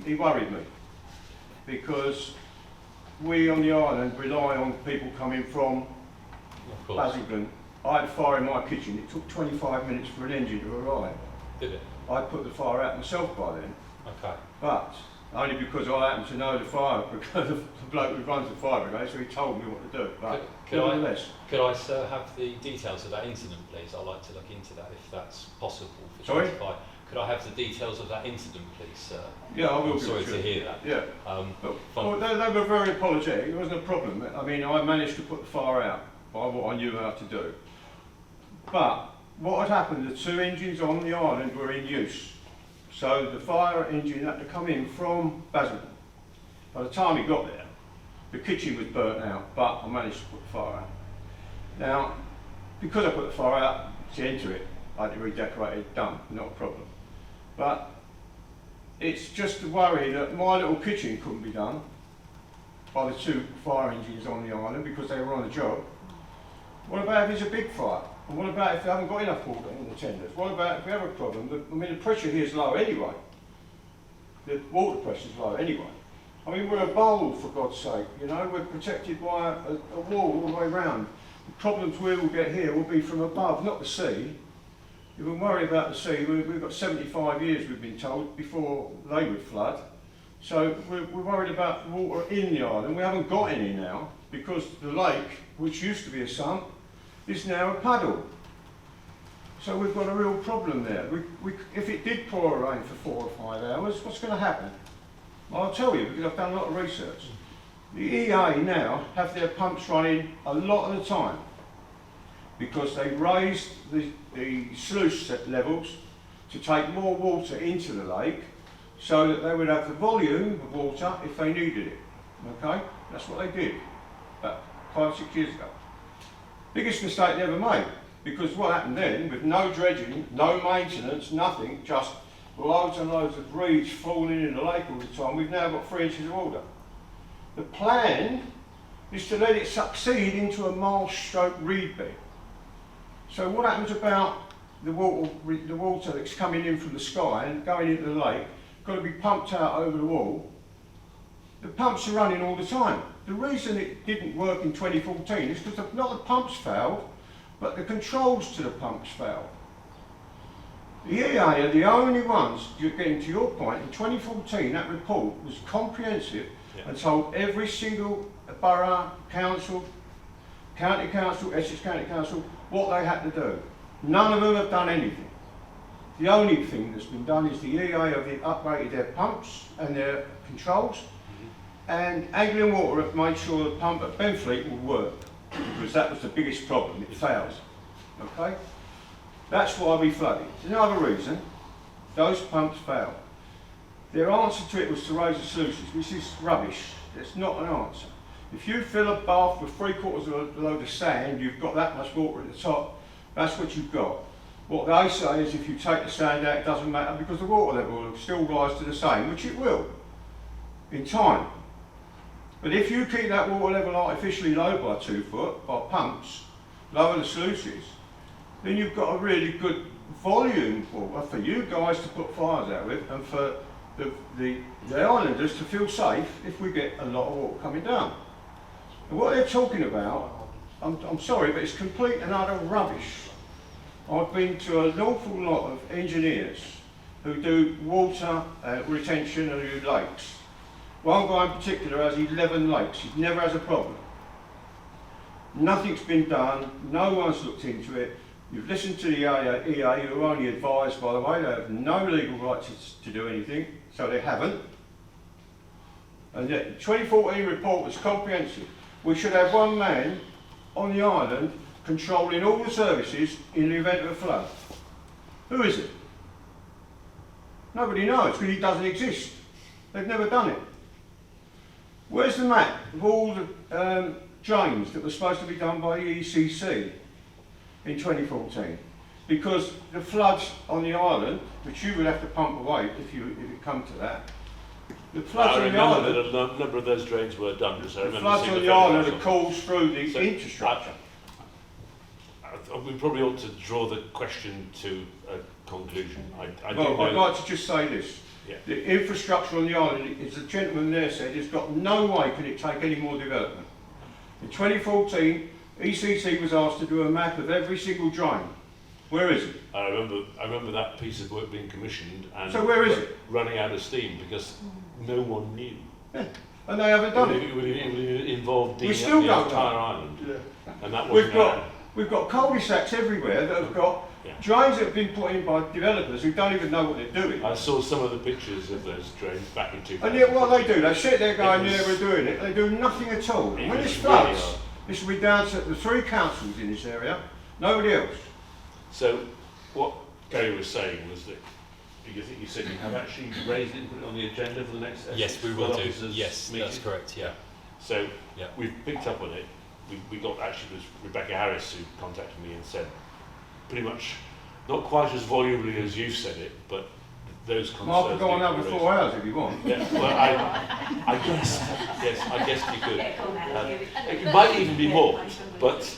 He worried me because we on the island rely on people coming from Basildon. I had a fire in my kitchen. It took 25 minutes for an engine to arrive. Did it? I put the fire out myself by then. Okay. But only because I happen to know the fire, because the bloke who runs the fire brigade, so he told me what to do. But nevertheless. Could I, sir, have the details of that incident, please? I'd like to look into that if that's possible. For Sorry? 25. Could I have the details of that incident, please, sir? Yeah, I will. I'm sorry to hear that. Yeah. They were very apologetic. It wasn't a problem. I mean, I managed to put the fire out by what I knew how to do. But what had happened, the 2 engines on the island were in use. So the fire engine had to come in from Basildon. By the time he got there, the kitchen was burnt out, but I managed to put the fire out. Now, because I put the fire out, to enter it, I had to redecorate it, done, not a problem. But it's just a worry that my little kitchen couldn't be done by the 2 fire engines on the island because they were on a job. What about if it's a big fire? And what about if they haven't got enough water in the tenders? What about if we have a problem? The pressure here is low anyway. The water pressure is low anyway. I mean, we're a bowl, for God's sake, you know, we're protected by a wall all the way round. The problems we will get here will be from above, not the sea. You wouldn't worry about the sea. We've got 75 years, we've been told, before they would flood. So we're worried about the water in the island. We haven't got any now because the lake, which used to be a sump, is now a puddle. So we've got a real problem there. If it did pour rain for 4 or 5 hours, what's going to happen? I'll tell you, because I've done a lot of research. The EA now have their pumps running a lot of the time because they raised the sluice levels to take more water into the lake so that they would have the volume of water if they needed it. Okay? That's what they did about 5 or 6 years ago. Biggest mistake they ever made, because what happened then, with no dredging, no maintenance, nothing, just loads and loads of reeds falling in the lake all the time, we've now got 3 inches of water. The plan is to let it succeed into a marsh-stroke reed bed. So what happens about the water that's coming in from the sky and going into the lake, got to be pumped out over the wall. The pumps are running all the time. The reason it didn't work in 2014 is because not the pumps failed, but the controls to the pumps failed. The EA are the only ones, getting to your point, in 2014 that report was comprehensive and told every single borough, council, county council, Essex County Council, what they had to do. None of them have done anything. The only thing that's been done is the EA have upgraded their pumps and their controls, and Anglian Water have made sure the pump at Benfleet will work, because that was the biggest problem, it failed. Okay? That's why we flooded. There's no other reason. Those pumps failed. Their answer to it was to raise the sluices, which is rubbish. It's not an answer. If you fill a bath with 3/4 of a load of sand, you've got that much water at the top, that's what you've got. What they say is if you take the sand out, it doesn't matter because the water level will still rise to the same, which it will, in time. But if you keep that water level artificially low by 2 foot, by pumps, lower the sluices, then you've got a really good volume water for you guys to put fires out with and for the islanders to feel safe if we get a lot of water coming down. And what they're talking about, I'm sorry, but it's complete and utter rubbish. I've been to an awful lot of engineers who do water retention and who do lakes. One guy in particular has 11 lakes, he never has a problem. Nothing's been done, no one's looked into it. You've listened to the EA who are only advised, by the way, they have no legal right to do anything, so they haven't. And yet the 2014 report was comprehensive. We should have one man on the island controlling all the services in the event of a flood. Who is it? Nobody knows because he doesn't exist. They've never done it. Where's the map of all the drains that were supposed to be done by the ECC in 2014? Because the floods on the island, which you would have to pump away if it come to that, the floods on the island, that a number of those drains were done. the floods on the island are caused through the infrastructure. We probably ought to draw the question to a conclusion. I'd like to just say this. Yeah. The infrastructure on the island, as the gentleman there said, has got no way can it take any more development. In 2014, ECC was asked to do a map of every single drain. Where is it? I remember that piece of work being commissioned and So where is it? running out of steam because no one knew. Yeah. And they haven't done it. It would involve We digging still up the don't entire know. island. Yeah. And that wasn't We've got cul-de-sacs everywhere that have got drains that have been put in by developers who don't even know what they're doing. I saw some of the pictures of those drains back in 2000. And yet what they do, they sit there going, yeah, we're doing it. They do nothing at all. And when this floods, this will be down to the 3 councils in this area, nobody else. So what Gary was saying was that, because you said you have actually raised it and put it on the agenda for the next Yes, we will do. officers Yes, meeting? that's correct, yeah. So Yeah. we've picked up on it. We got, actually, it was Rebecca Harris who contacted me and said, pretty much, not quite as volubly as you've said it, but those concerns. Well, I could go on need to over be 4 raised. hours if you want. Yeah, well, I guess, yes, I guess you could. It might even be more, but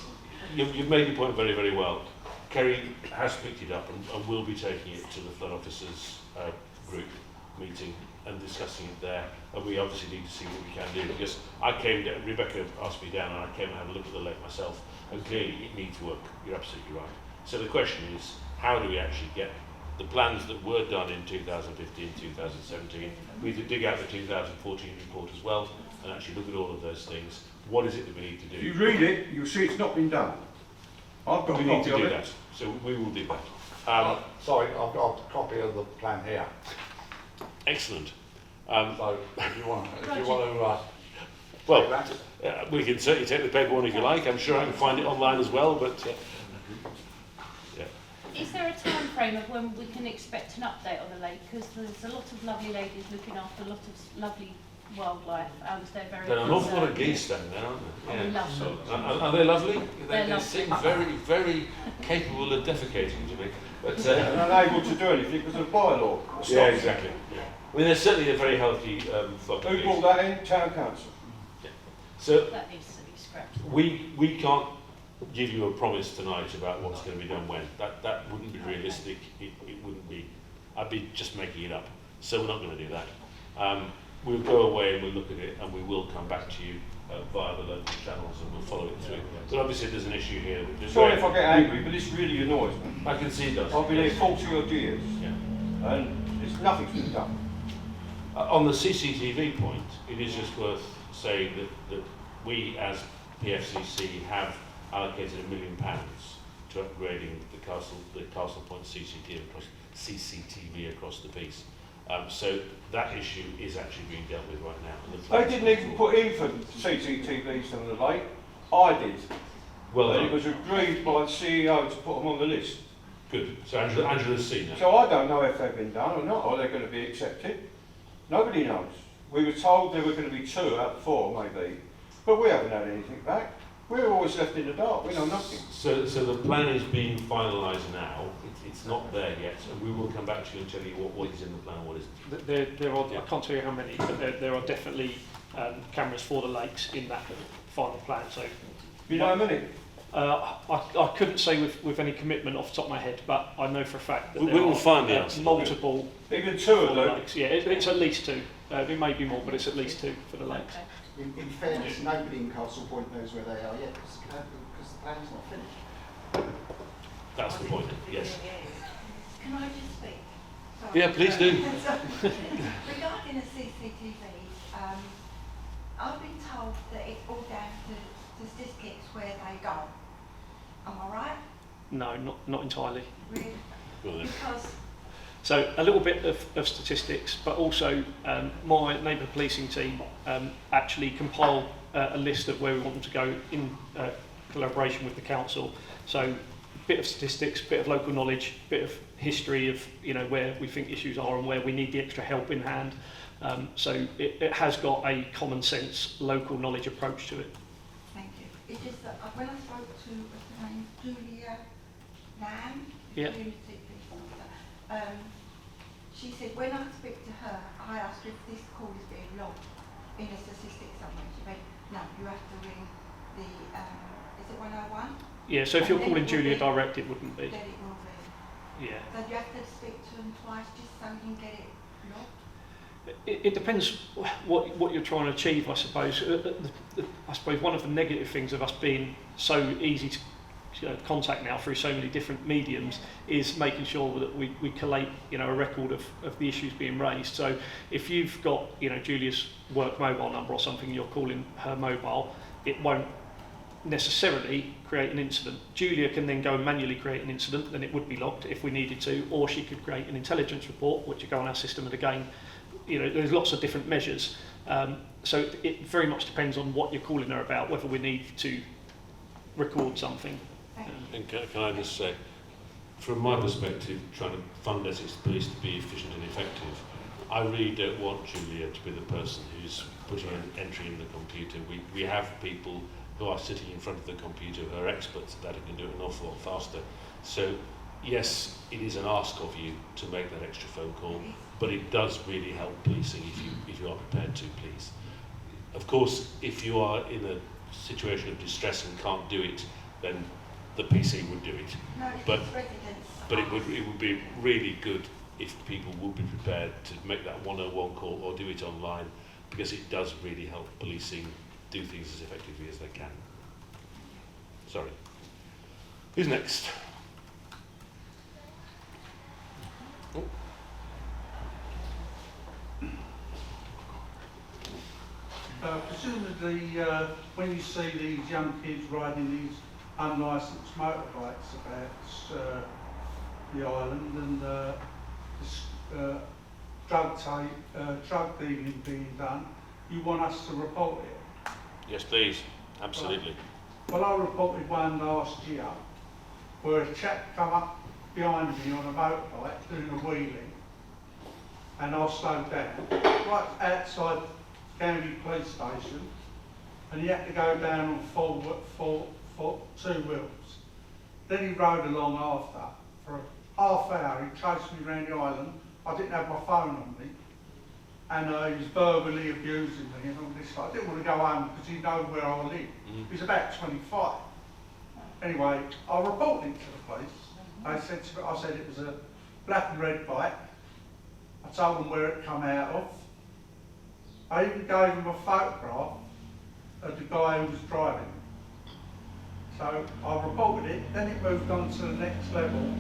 you've made your point very, very well. Kerry has picked it up and will be taking it to the flood officers group meeting and discussing it there. And we obviously need to see what we can do because I came down, Rebecca asked me down and I came and had a look at the lake myself and clearly it needs work. You're absolutely right. So the question is, how do we actually get the plans that were done in 2015, 2017, we need to dig out the 2014 report as well and actually look at all of those things. What is it that we need to do? If you read it, you'll see it's not been done. I've got We a need copy to of do it. that. So we will do that. Sorry, I've got a copy of the plan here. Excellent. So if you want to, Well, take that. we can certainly take the paper one if you like. I'm sure I can find it online as well, but yeah. Is there a time frame of when we can expect an update on the lake? Because there's a lot of lovely ladies looking after a lot of lovely wildlife and they're very There are an awful lot of concerned. geese down there, aren't Oh, there? we love them. Are they lovely? They're They lovely. seem very, very capable of defecating to me. But They're unable to do anything because of bylaw. yeah, exactly. Yeah. I mean, they're certainly a very healthy flock of Who geese. brought that in? Town council. So That needs to be scrapped. we can't give you a promise tonight about what's going to be done when. That wouldn't be realistic. It wouldn't be. I'd be just making it up. So we're not going to do that. We'll go away and we'll look at it and we will come back to you via the local channels and we'll follow it through. But obviously there's an issue here. Sorry if I get angry, but this really annoys me. I can see it does. I've been here 40 odd years Yeah. and nothing's been done. On the CCTV point, it is just worth saying that we as PFCC have allocated £1 million to upgrading the Castle Point CCTV across the piece. So that issue is actually being dealt with right now. And the They plans didn't even put in for CCTVs on the lake. I did. Well And it done. was agreed by the CEO to put them on the list. Good. So Angela's seen that. So I don't know if they've been done or not, or they're going to be accepted. Nobody knows. We were told there were going to be 2 out of 4 maybe, but we haven't had anything back. We're always left in the dark, we know nothing. So the plan is being finalised now. It's not there yet, and we will come back to you and tell you what is in the plan and what isn't. There are, Yeah. I can't tell you how many, but there are definitely cameras for the lakes in that final plan. So You know how many? I couldn't say with any commitment off the top of my head, but I know for a fact that We there will are find the answer. multiple Even 2 for of the them. lakes. Yeah, it's at least 2. It may be more, but it's at least 2 for the lakes. Okay. In fairness, nobody in Castle Point knows where they are yet because the plan's not finished. That's the point. Yes. Can I just speak? Sorry. Yeah, please do. Regarding the CCTVs, I've been told that it's all down to statistics where they go. Am I right? No, not entirely. Really? Go on then. Because So a little bit of statistics, but also my neighbourhood policing team actually compile a list of where we want them to go in collaboration with the council. So a bit of statistics, bit of local knowledge, bit of history of where we think issues are and where we need the extra help in hand. So it has got a common sense, local knowledge approach to it. thank you. It's just that when I spoke to what's her name, Julia Lamb, Yeah. She said when I speak to her, I asked her if this call is being logged in a statistic somewhere. She went, no, you have to ring the, is it 101? Yeah, so if you're And then calling it will Julia be- direct, it wouldn't be. Then it will be. Yeah. So you have to speak to them twice just so you can get it logged? It depends what you're trying to achieve, I suppose. I suppose one of the negative things of us being so easy to contact now through so many different mediums is making sure that we collate a record of the issues being raised. So if you've got Julia's work mobile number or something, you're calling her mobile, it won't necessarily create an incident. Julia can then go and manually create an incident, then it would be logged if we needed to, or she could create an intelligence report which would go on our system, and again there's lots of different measures. So it very much depends on what you're calling her about, whether we need to record something. And can I just say, from my perspective, trying to fund Essex Police to be efficient and effective, I really don't want Julia to be the person who's putting an entry in the computer. We have people who are sitting in front of the computer who are experts at that and can do it an awful lot faster. So yes, it is an ask of you to make that extra phone call, but it does really help policing if you are prepared to, please. Of course, if you are in a situation of distress and can't do it, then the PC would do it. No, it's But- residents. But it would be really good if people would be prepared to make that 101 call or do it online, because it does really help policing do things as effectively as they can. Sorry. Who's next? Oh. Presumably, when you see these young kids riding these unlicensed motorbikes about the island and this, drug dealing being done, you want us to report it? Yes, please. Absolutely. Well, I reported one last year where a chap come up behind me on a motorbike doing a wheelie, and I slowed down right outside Canvey police station, and he had to go down on two wheels. Then he rode along after. For a half hour he chased me around the island. I didn't have my phone on me, and he was verbally abusing me and all this. I didn't want to go home because he knew where I live. He was about 25. Anyway, I reported it to the police. I said it was a black and red bike. I told them where it come out of. I even gave him a photograph of the guy who was driving. So I reported it, then it moved on to the next level.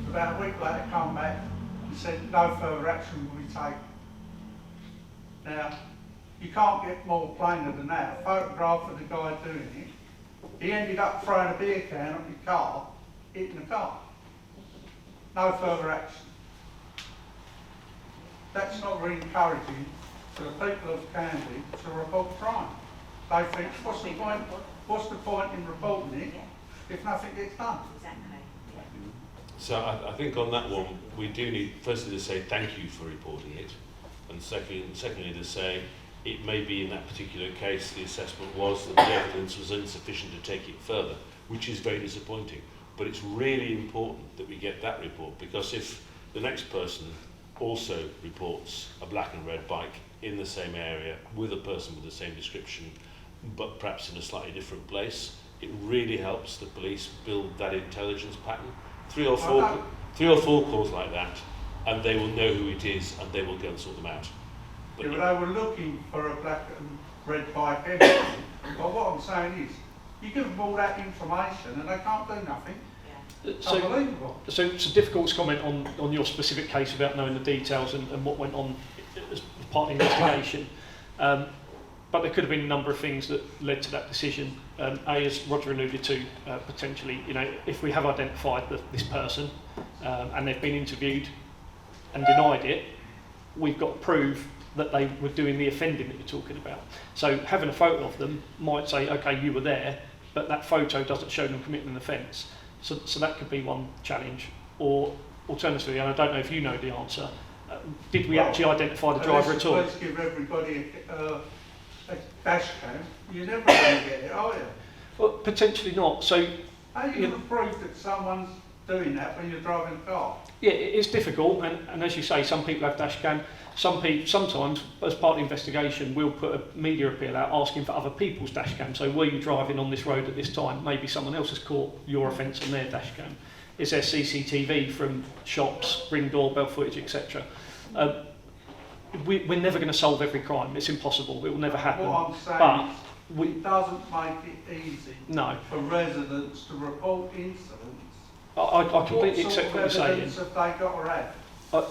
About a week later, come back and said no further action will be taken. Now, you can't get more plainer than that. A photograph of the guy doing it. He ended up throwing a beer can at the car, hitting the car. No further action. That's not very encouraging to the people of Canvey to report crime. They think, what's the point in reporting it if nothing gets done? So I think on that one, we do need firstly to say thank you for reporting it, and secondly to say It may be in that particular case the assessment was that the evidence was insufficient to take it further, which is very disappointing. But it's really important that we get that report, because if the next person also reports a black and red bike in the same area with a person with the same description, but perhaps in a slightly different place, it really helps the police build that intelligence pattern. Three or four calls like that, and they will know who it is, and they will go and sort them out. But They were looking for a black and red bike anyway. But what I'm saying is, you give them all that information and they can't do nothing. Unbelievable. So it's a difficult comment on your specific case about knowing the details and what went on as part of the investigation. But there could have been a number of things that led to that decision. As Roger alluded to, potentially, if we have identified this person and they've been interviewed and denied it, we've got to prove that they were doing the offending that you're talking about. So having a photo of them might say, okay, you were there, but that photo doesn't show them committing an offence. So that could be one challenge. Or alternatively, and I don't know if you know the answer, did we actually identify the driver at all? Let's give everybody a dash cam. You're never going to get it, are you? Well, potentially not. So how are you going to prove that someone's doing that when you're driving a car? yeah, it's difficult, and as you say, some people have dash cam. Sometimes, as part of the investigation, we'll put a media appeal out asking for other people's dash cam. So, were you driving on this road at this time? Maybe someone else has caught your offence on their dash cam. Is there CCTV from shops, Ring doorbell footage, etc.? We're never going to solve every crime. It's impossible. It will never happen. What I'm saying but is, it doesn't make it easy for residents to report incidents. I completely accept what you're saying. What sort of evidence have they got to have?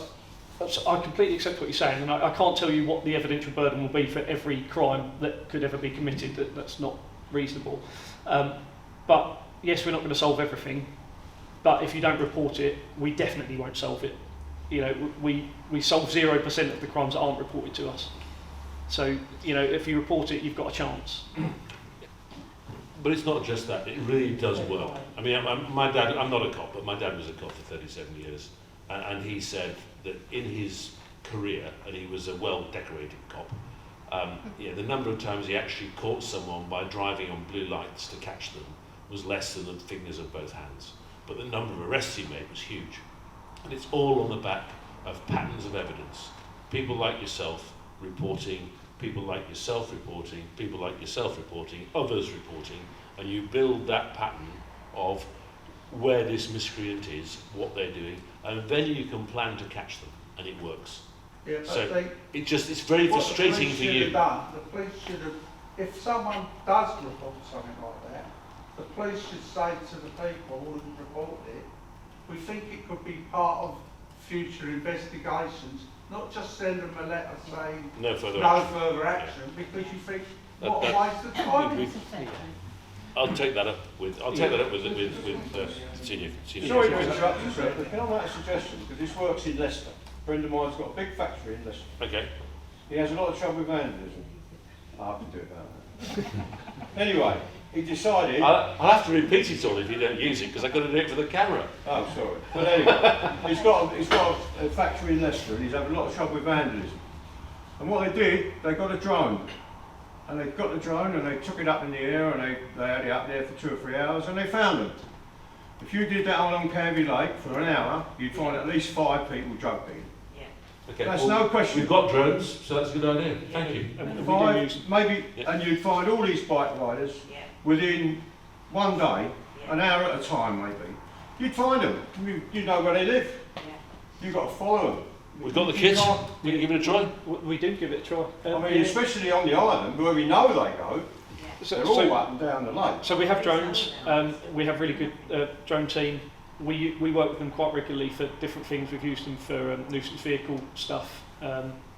I completely accept what you're saying, and I can't tell you what the evidential burden will be for every crime that could ever be committed. That's not reasonable. But yes, we're not going to solve everything. But if you don't report it, we definitely won't solve it. We solve 0% of the crimes that aren't reported to us. So if you report it, you've got a chance. But it's not just that, it really does work. I mean, my dad, I'm not a cop, but my dad was a cop for 37 years, and he said that in his career, and he was a well-decorated cop, the number of times he actually caught someone by driving on blue lights to catch them was less than the fingers of both hands. But the number of arrests he made was huge. And it's all on the back of patterns of evidence. People like yourself reporting, people like yourself reporting, people like yourself reporting, others reporting, and you build that pattern of where this miscreant is, what they're doing, and then you can plan to catch them, and it works. Yeah, but so it's very frustrating for you. The police should have, if someone does report something like that, the police should say to the people who reported it, we think it could be part of future investigations, not just send them a letter saying no further action, because you think, what a waste of time. I'll take that up with senior. Sorry to interrupt you, sir, but can I make a suggestion? Because this works in Leicester. A friend of mine's got a big factory in Leicester. Okay. He has a lot of trouble with vandalism. I have to do about that. Anyway, he decided... I'll have to repeat it all if you don't use it, because I've got to do it for the camera. Oh, sorry. But anyway, he's got a factory in Leicester, and he's having a lot of trouble with vandalism. And what they did, they got a drone. And they got the drone and they took it up in the air, and they had it up there for 2 or 3 hours, and they found them. If you did that along Canvey Lake for an hour, you'd find at least 5 people drug dealing. Okay, that's no question. We've got drones, so that's a good idea. Thank you. 5, maybe, and you'd find all these bike riders within 1 day, an hour at a time maybe. You'd find them. You know where they live. You've got to follow them. We've got the kit. We can give it a try. We do give it a try. I mean, especially on the island, where we know they go. They're all up and down the lake. So we have drones. We have really good drone team. We work with them quite regularly for different things. We've used them for nuisance vehicle stuff.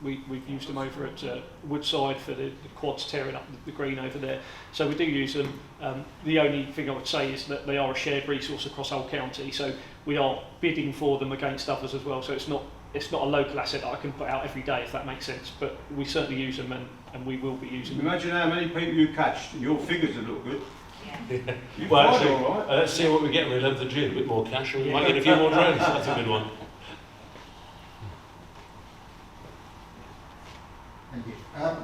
We've used them over at Woodside for the quads tearing up the green over there. So we do use them. The only thing I would say is that they are a shared resource across whole county. So we are bidding for them against others as well. So it's not a local asset that I can put out every day, if that makes sense. But we certainly use them, and we will be using them. Imagine how many people you catch. Your figures would look good. Well, actually, let's see what we get on the 11th of June. A bit more cash, and we might get a few more drones. That's a good one. Thank you. I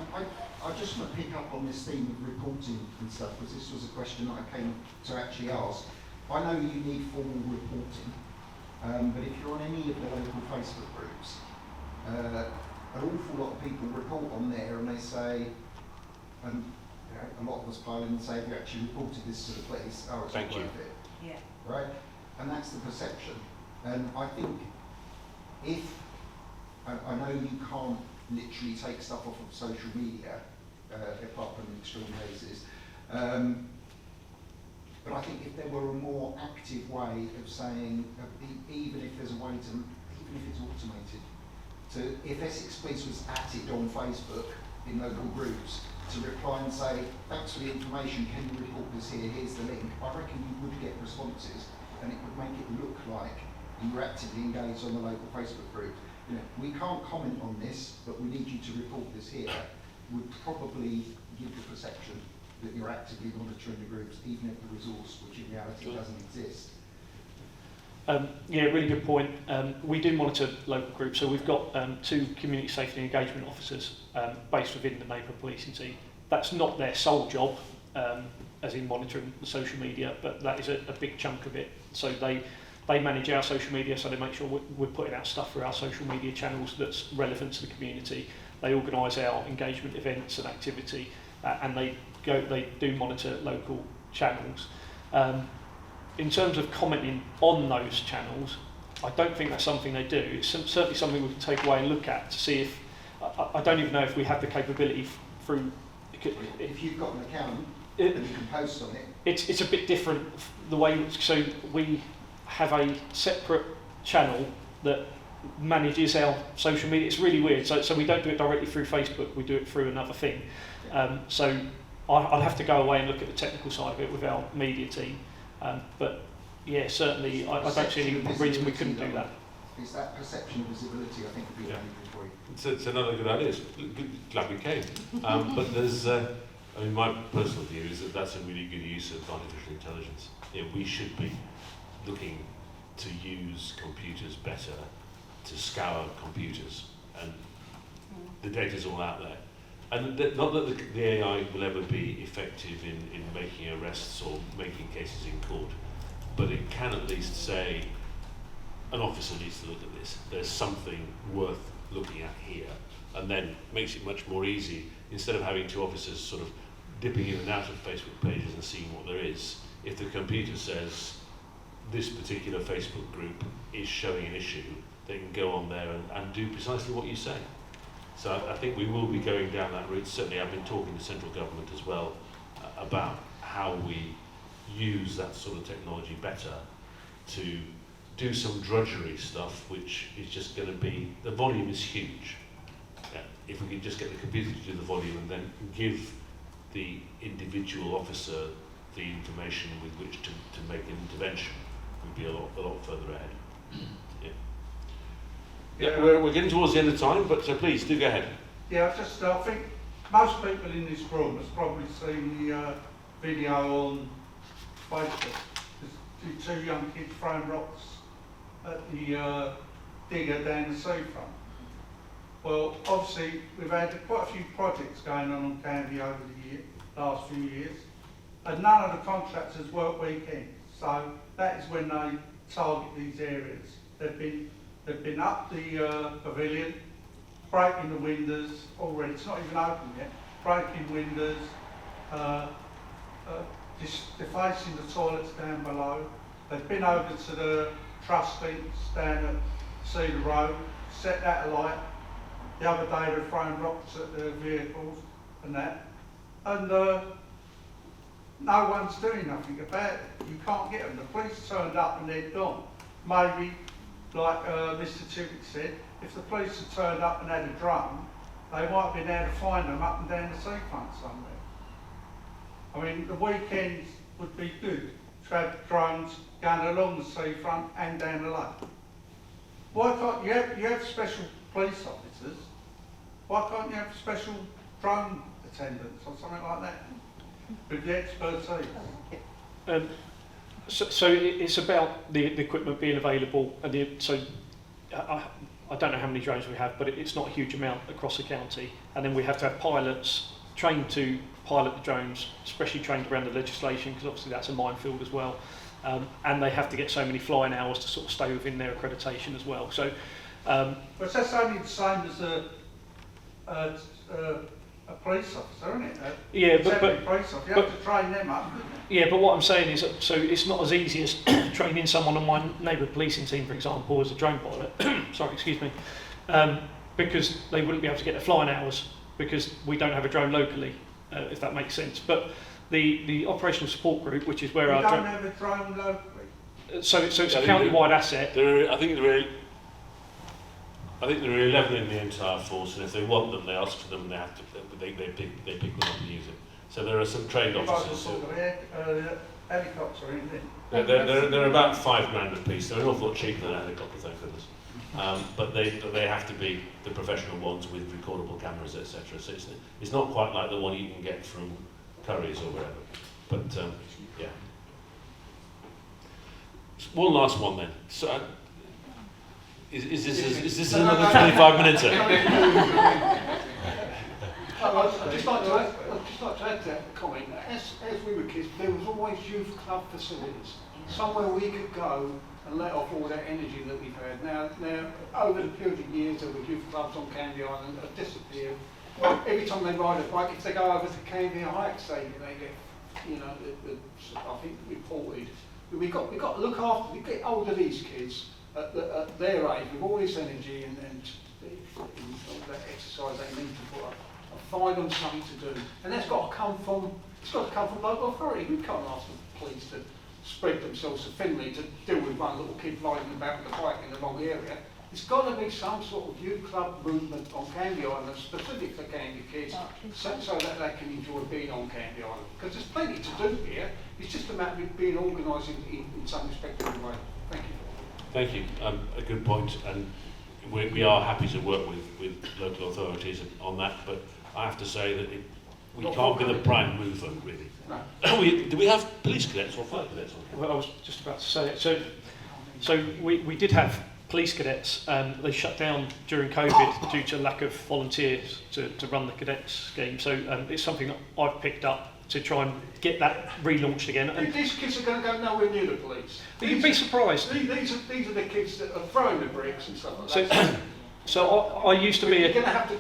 just want to pick up on this theme of reporting and stuff, because this was a question that I came to actually ask. I know you need formal reporting, but if you're on any of the local Facebook groups, an awful lot of people report on there and they say, a lot of us pile in and say, we actually reported this to the police, oh, it's not worth it. Yeah. Right? And that's the perception. And I think if, I know you can't literally take stuff off of social media, apart from extreme cases, but I think if there were a more active way of saying, even if there's a way to, even if it's automated, if Essex Police was at it on Facebook in local groups, to reply and say, thanks for the information, can you report this here, here's the link, I reckon you would get responses and it would make it look like you were actively engaged on the local Facebook group. You know, we can't comment on this, but we need you to report this here, would probably give the perception that you're actively monitoring the groups, even if the resource, which in reality doesn't exist. Yeah, really good point. We do monitor local groups, so we've got 2 community safety and engagement officers based within the neighbourhood policing team. That's not their sole job, as in monitoring the social media, but that is a big chunk of it. So they manage our social media, so they make sure we're putting out stuff for our social media channels that's relevant to the community. They organise our engagement events and activity, and they do monitor local channels. In terms of commenting on those channels, I don't think that's something they do. It's certainly something we can take away and look at to see if, I don't even know if we have the capability through... If you've got an account and you can post on it. It's a bit different the way, so we have a separate channel that manages our social media. It's really weird, so we don't do it directly through Facebook, we do it through another thing. So I'll have to go away and look at the technical side of it with our media team. But yeah, certainly I don't see any reason we couldn't do that. Is that perception of visibility, I think, would be valuable for you. It's another good idea. It's glad we came. But there's, I mean, my personal view is that that's a really good use of artificial intelligence. You know, we should be looking to use computers better, to scour computers, and the data's all out there. And not that the AI will ever be effective in making arrests or making cases in court, but it can at least say, an officer needs to look at this, there's something worth looking at here, and then makes it much more easy, instead of having 2 officers sort of dipping in and out of Facebook pages and seeing what there is. If the computer says, this particular Facebook group is showing an issue, they can go on there and do precisely what you say. So I think we will be going down that route. Certainly I've been talking to central government as well about how we use that sort of technology better to do some drudgery stuff, which is just going to be, the volume is huge. If we could just get the computer to do the volume and then give the individual officer the information with which to make an intervention, we'd be a lot further ahead. Yeah, we're getting towards the end of time, but please do go ahead. Yeah, I think most people in this room has probably seen the video on Facebook. There's 2 young kids throwing rocks at the digger down the seafront. Well, obviously we've had quite a few projects going on Canvey over the last few years, and none of the contractors work weekends. So that is when they target these areas. They've been up the pavilion, breaking the windows already, it's not even open yet, breaking windows, defacing the toilets down below. They've been over to the trustees down at Cedar Road, set that alight. The other day they're throwing rocks at the vehicles and that. And no one's doing nothing about it. You can't get them. The police turned up and they're gone. Maybe, like Mr. Tippett said, if the police had turned up and had a drone, they might have been able to find them up and down the seafront somewhere. I mean, the weekends would be good to have drones going along the seafront and down the lake. Why can't you have special police officers? Why can't you have special drone attendants or something like that with the expertise? So it's about the equipment being available, and I don't know how many drones we have, but it's not a huge amount across the county. And then we have to have pilots trained to pilot the drones, especially trained around the legislation, because obviously that's a minefield as well. And they have to get so many flying hours to sort of stay within their accreditation as well. So, but that's only the same as a police officer, isn't it? Yeah, but police officer. You have to train them up, don't you? Yeah, but what I'm saying is, so it's not as easy as training someone on my neighbourhood policing team, for example, as a drone pilot. Sorry, excuse me, because they wouldn't be able to get the flying hours because we don't have a drone locally, if that makes sense. But the operational support group, which is where we our don't have a drone locally. So it's a county-wide asset. I think there are 11 in the entire force, and if they want them, they ask for them, and they pick them up and use it. So there are some trained officers. Helicopter, isn't it? They're about £5,000 a piece. They're an awful lot cheaper than a helicopter, thank goodness. But they have to be the professional ones with recordable cameras, etc. So it's not quite like the one you can get from Curry's or wherever. But yeah. One last one then. So, is this another 25 minutes? I'd just like to add to that comment. As we were kids, there was always youth club facilities, somewhere we could go and let off all that energy that we've had. Now over the period of years, there were youth clubs on Canvey Island that have disappeared. Every time they ride a bike, if they go over to Canvey Hike Stadium, they get, I think reported. We've got to look after. We get hold of these kids at their age with all this energy and that exercise they need to put up. Find them something to do, and that's got to come from local authority. We can't ask the police to spread themselves so thinly to deal with one little kid riding about with a bike in the wrong area. It's got to be some sort of youth club movement on Canvey Island, specific for Canvey kids, so that they can enjoy being on Canvey Island. Because there's plenty to do here. It's just a matter of being organised in some respectable way. Thank you. Thank you. A good point, and we are happy to work with local authorities on that, but I have to say that we can't be the prime mover, really. No. Do we have police cadets or fire cadets? Well, I was just about to say it. So we did have police cadets. They shut down during COVID due to lack of volunteers to run the cadets scheme. So it's something that I've picked up to try and get that relaunched again. And these kids are going to go nowhere near the police. You'd be surprised. These are the kids that are throwing the bricks and stuff like that. So I used to be You're going to have to.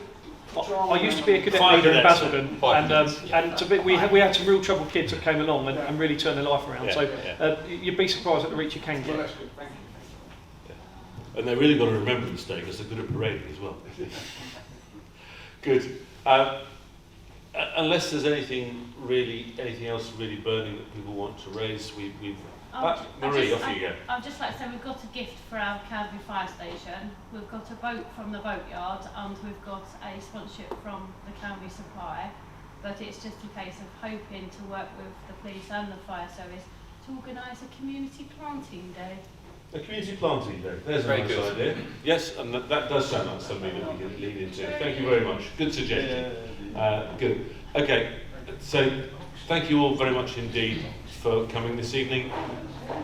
I used to be a cadet leader in Basildon, and we had some real troubled kids that came along and really turned their life around. Yeah, you'd be surprised at the reach you can get. Well, that's good. Thank you. And they've really got to remember this day because they're good at parading as well. Good. Unless there's anything else really burning that people want to raise, Marie, off you go. I'd just like to say we've got a gift for our Canvey fire station. We've got a boat from the boatyard and we've got a sponsorship from the Canvey supply. But it's just a case of hoping to work with the police and the fire service to organise a community planting day. A community planting day. There's a nice idea. Yes, and that does sound like something that we can lead into. Thank you very much. Good suggestion. Good. Okay, so thank you all very much indeed for coming this evening.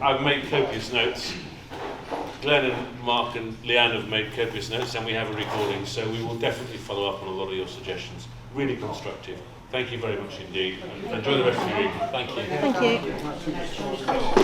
I've made copious notes. Glenn and Mark and Leanne have made copious notes, and we have a recording, so we will definitely follow up on a lot of your suggestions. Really constructive. Thank you very much indeed. Enjoy the rest of your evening. Thank you. Thank you.